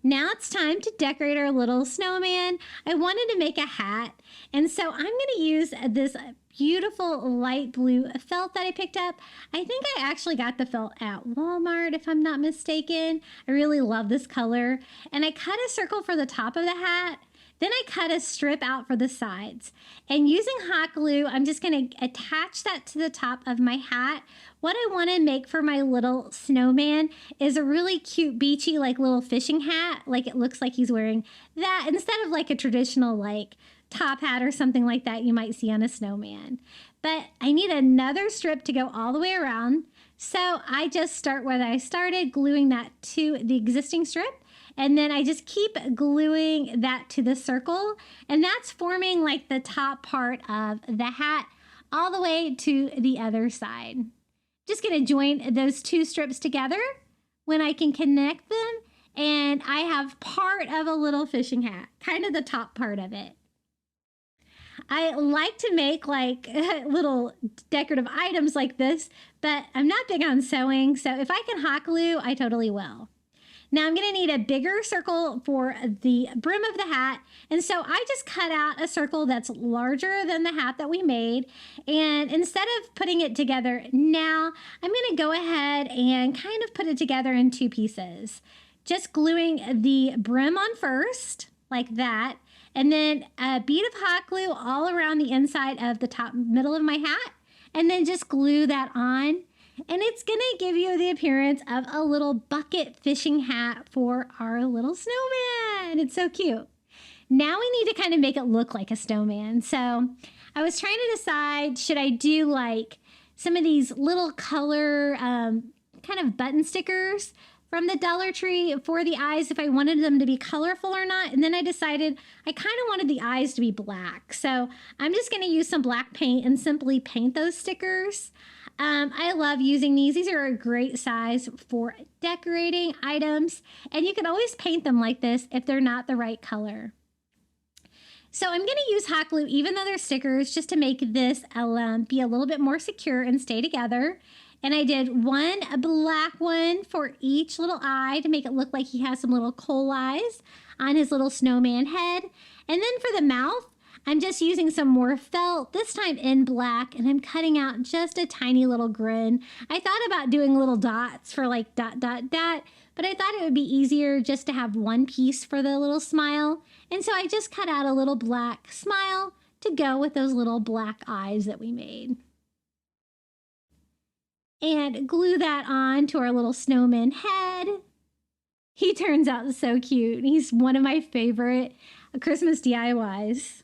Now it's time to decorate our little snowman. I wanted to make a hat, and so I'm going to use this beautiful light blue felt that I picked up. I think I actually got the felt at Walmart, if I'm not mistaken. I really love this color. And I cut a circle for the top of the hat. Then I cut a strip out for the sides. And using hot glue, I'm just going to attach that to the top of my hat. What I want to make for my little snowman is a really cute beachy like little fishing hat. Like it looks like he's wearing that instead of like a traditional like top hat or something like that you might see on a snowman. But I need another strip to go all the way around. So I just start where I started, gluing that to the existing strip. And then I just keep gluing that to the circle. And that's forming like the top part of the hat all the way to the other side. Just going to join those 2 strips together when I can connect them. And I have part of a little fishing hat, kind of the top part of it. I like to make like little decorative items like this, but I'm not big on sewing. So if I can hot glue, I totally will. Now I'm going to need a bigger circle for the brim of the hat. And so I just cut out a circle that's larger than the hat that we made. And instead of putting it together now, I'm going to go ahead and kind of put it together in 2 pieces. Just gluing the brim on first, like that. And then a bead of hot glue all around the inside of the top middle of my hat. And then just glue that on. And it's going to give you the appearance of a little bucket fishing hat for our little snowman. It's so cute. Now we need to kind of make it look like a snowman. So I was trying to decide, should I do like some of these little color kind of button stickers from the Dollar Tree for the eyes, if I wanted them to be colorful or not. And then I decided I kind of wanted the eyes to be black. So I'm just going to use some black paint and simply paint those stickers. I love using these. These are a great size for decorating items. And you can always paint them like this if they're not the right color. So I'm going to use hot glue, even though they're stickers, just to make this be a little bit more secure and stay together. And I did a black one for each little eye to make it look like he has some little coal eyes on his little snowman head. And then for the mouth, I'm just using some more felt, this time in black, and I'm cutting out just a tiny little grin. I thought about doing little dots for like dot, dot, dot, but I thought it would be easier just to have one piece for the little smile. And so I just cut out a little black smile to go with those little black eyes that we made. And glue that on to our little snowman head. He turns out so cute. He's one of my favorite Christmas DIYs.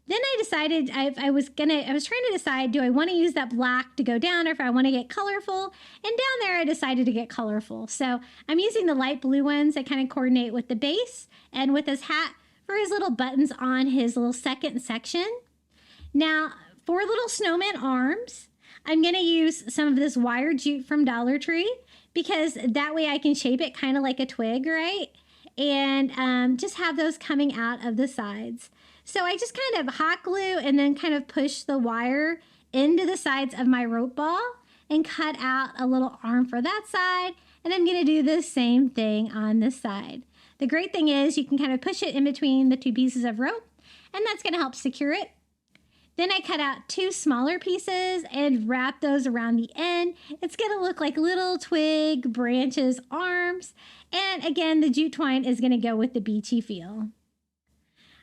Then I decided I was trying to decide, do I want to use that black to go down or if I want to get colorful? And down there I decided to get colorful. So I'm using the light blue ones that kind of coordinate with the base and with his hat for his little buttons on his little second section. Now for little snowman arms, I'm going to use some of this wire jute from Dollar Tree because that way I can shape it kind of like a twig, right? And just have those coming out of the sides. So I just kind of hot glue and then kind of push the wire into the sides of my rope ball and cut out a little arm for that side. And I'm going to do the same thing on this side. The great thing is you can kind of push it in between the two pieces of rope, and that's going to help secure it. Then I cut out two smaller pieces and wrap those around the end. It's going to look like little twig, branches, arms. And again, the jute twine is going to go with the beachy feel.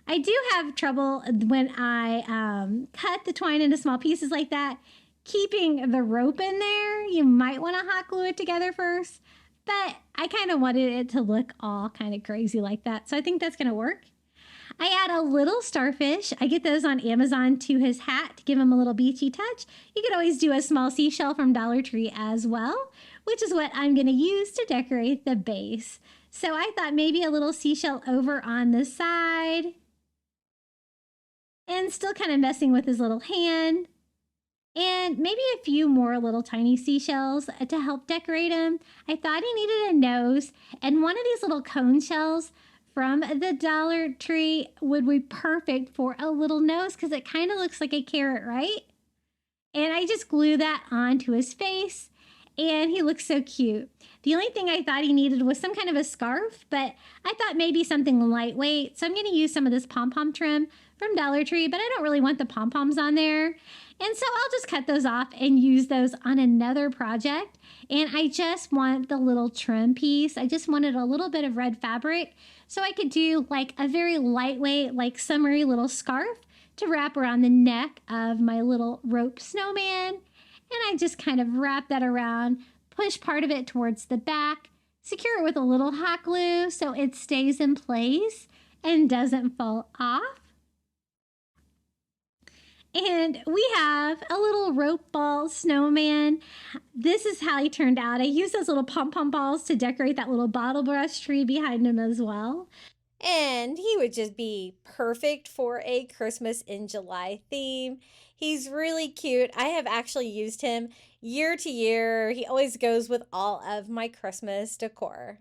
I do have trouble when I cut the twine into small pieces like that, keeping the rope in there. You might want to hot glue it together first, but I kind of wanted it to look all kind of crazy like that. So I think that's going to work. I add a little starfish. I get those on Amazon to his hat to give him a little beachy touch. You could always do a small seashell from Dollar Tree as well, which is what I'm going to use to decorate the base. So I thought maybe a little seashell over on the side and still kind of messing with his little hand. And maybe a few more little tiny seashells to help decorate him. I thought he needed a nose, and one of these little cone shells from the Dollar Tree would be perfect for a little nose because it kind of looks like a carrot, right? And I just glue that onto his face, and he looks so cute. The only thing I thought he needed was some kind of a scarf, but I thought maybe something lightweight. So I'm going to use some of this pom-pom trim from Dollar Tree, but I don't really want the pom-poms on there. And so I'll just cut those off and use those on another project. And I just want the little trim piece. I just wanted a little bit of red fabric so I could do like a very lightweight, like summery little scarf to wrap around the neck of my little rope snowman. And I just kind of wrap that around, push part of it towards the back, secure it with a little hot glue so it stays in place and doesn't fall off. And we have a little rope ball snowman. This is how he turned out. I used those little pom-pom balls to decorate that little bottle brush tree behind him as well. And he would just be perfect for a Christmas in July theme. He's really cute. I have actually used him year to year. He always goes with all of my Christmas decor.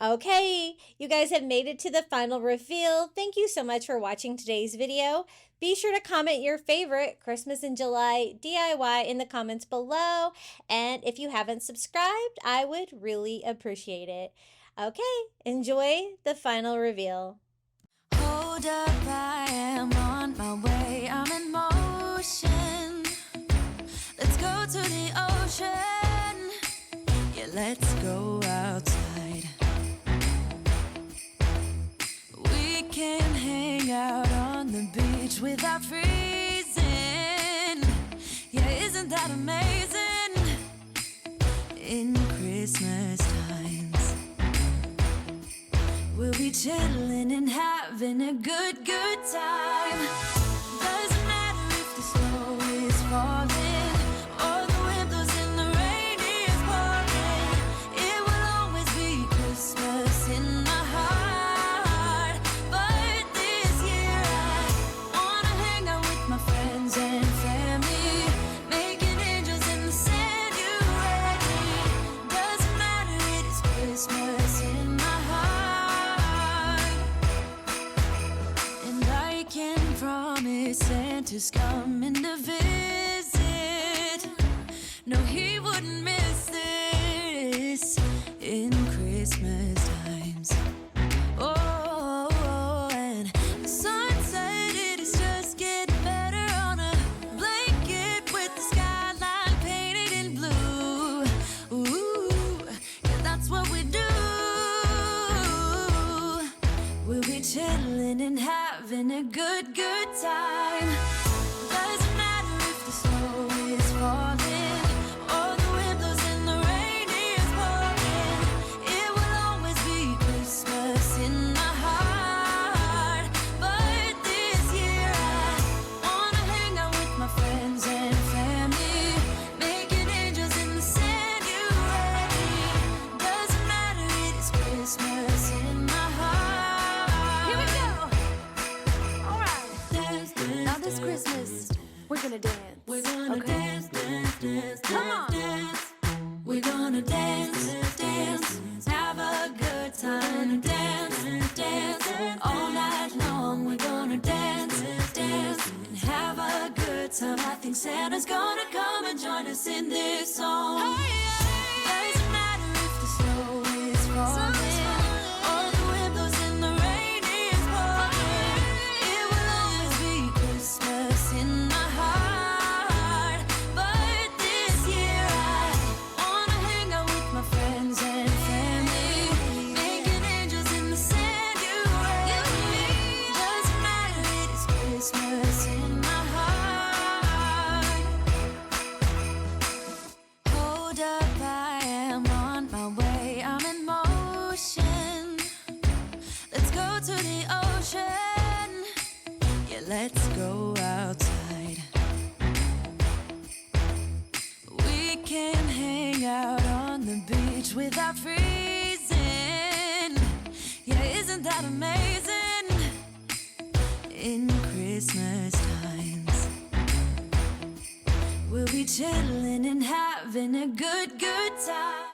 Okay, you guys have made it to the final reveal. Thank you so much for watching today's video. Be sure to comment your favorite Christmas in July DIY in the comments below. And if you haven't subscribed, I would really appreciate it. Okay, enjoy the final reveal. Hold up, I am on my way. I'm in motion. Let's go to the ocean. Yeah, let's go outside. We can hang out on the beach without freezing. Yeah, isn't that amazing? In Christmas times, we'll be chilling and having a good time. Doesn't matter if the snow is falling or the wind blows and the rain is pouring. It will always be Christmas in my heart. But this year I wanna hang out with my friends and family, making angels in the sand. You ready? Doesn't matter, it is Christmas in my heart. And I can promise Santa's coming to visit. that's what we do. We'll be chilling and having a good time. Doesn't matter if the snow is falling or the wind blows and the rain is pouring. It will always be Christmas in my heart. But this year I wanna hang out with my friends and family, making angels in the sanctuary. Doesn't matter, it is Christmas in my heart. Here we go. All right. Dance, dance, now this Christmas, we're gonna dance. We're gonna dance, dance, dance. Come on. Dance. We're gonna dance, dance, have a good time. Dance, dance, all night long. We're gonna dance, dance, and have a good time. I think Santa's gonna come and join us in this song. Doesn't matter if the snow is falling or the wind blows and the rain is pouring. It will always be Christmas in my heart. But this year I wanna hang out with my friends and family, making angels in the sanctuary. Doesn't matter, it is Christmas in my heart. Hold up, I am on my way. I'm in motion. Let's go to the ocean. Yeah, let's go outside. We can hang out on the beach without freezing. Yeah, isn't that amazing? In Christmas times, we'll be chilling and having a good time.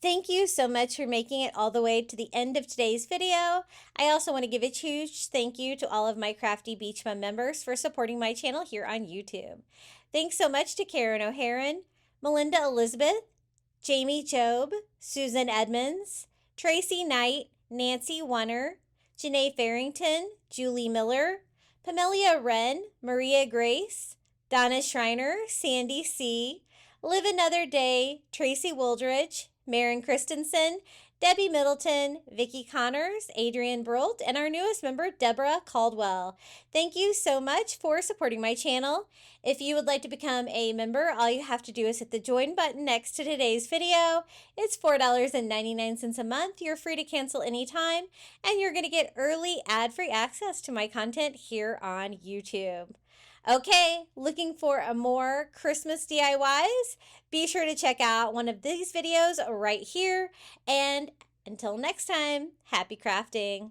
Thank you so much for making it all the way to the end of today's video. I also want to give a huge thank you to all of my Crafty Beach Mom members for supporting my channel here on YouTube. Thanks so much to Karen O'Haron, Melinda Elizabeth, Jamie Job, Susan Edmonds, Tracy Knight, Nancy Wunner, Janae Farrington, Julie Miller, Pamelia Wren, Maria Grace, Donna Schreiner, Sandy C., Live Another Day, Tracy Wooldridge, Maren Christensen, Debbie Middleton, Vicki Connors, Adrian Brolt, and our newest member, Deborah Caldwell. Thank you so much for supporting my channel. If you would like to become a member, all you have to do is hit the join button next to today's video. It's $4.99 a month. You're free to cancel anytime, and you're going to get early ad-free access to my content here on YouTube. Okay, looking for a more Christmas DIYs? Be sure to check out one of these videos right here. And until next time, happy crafting.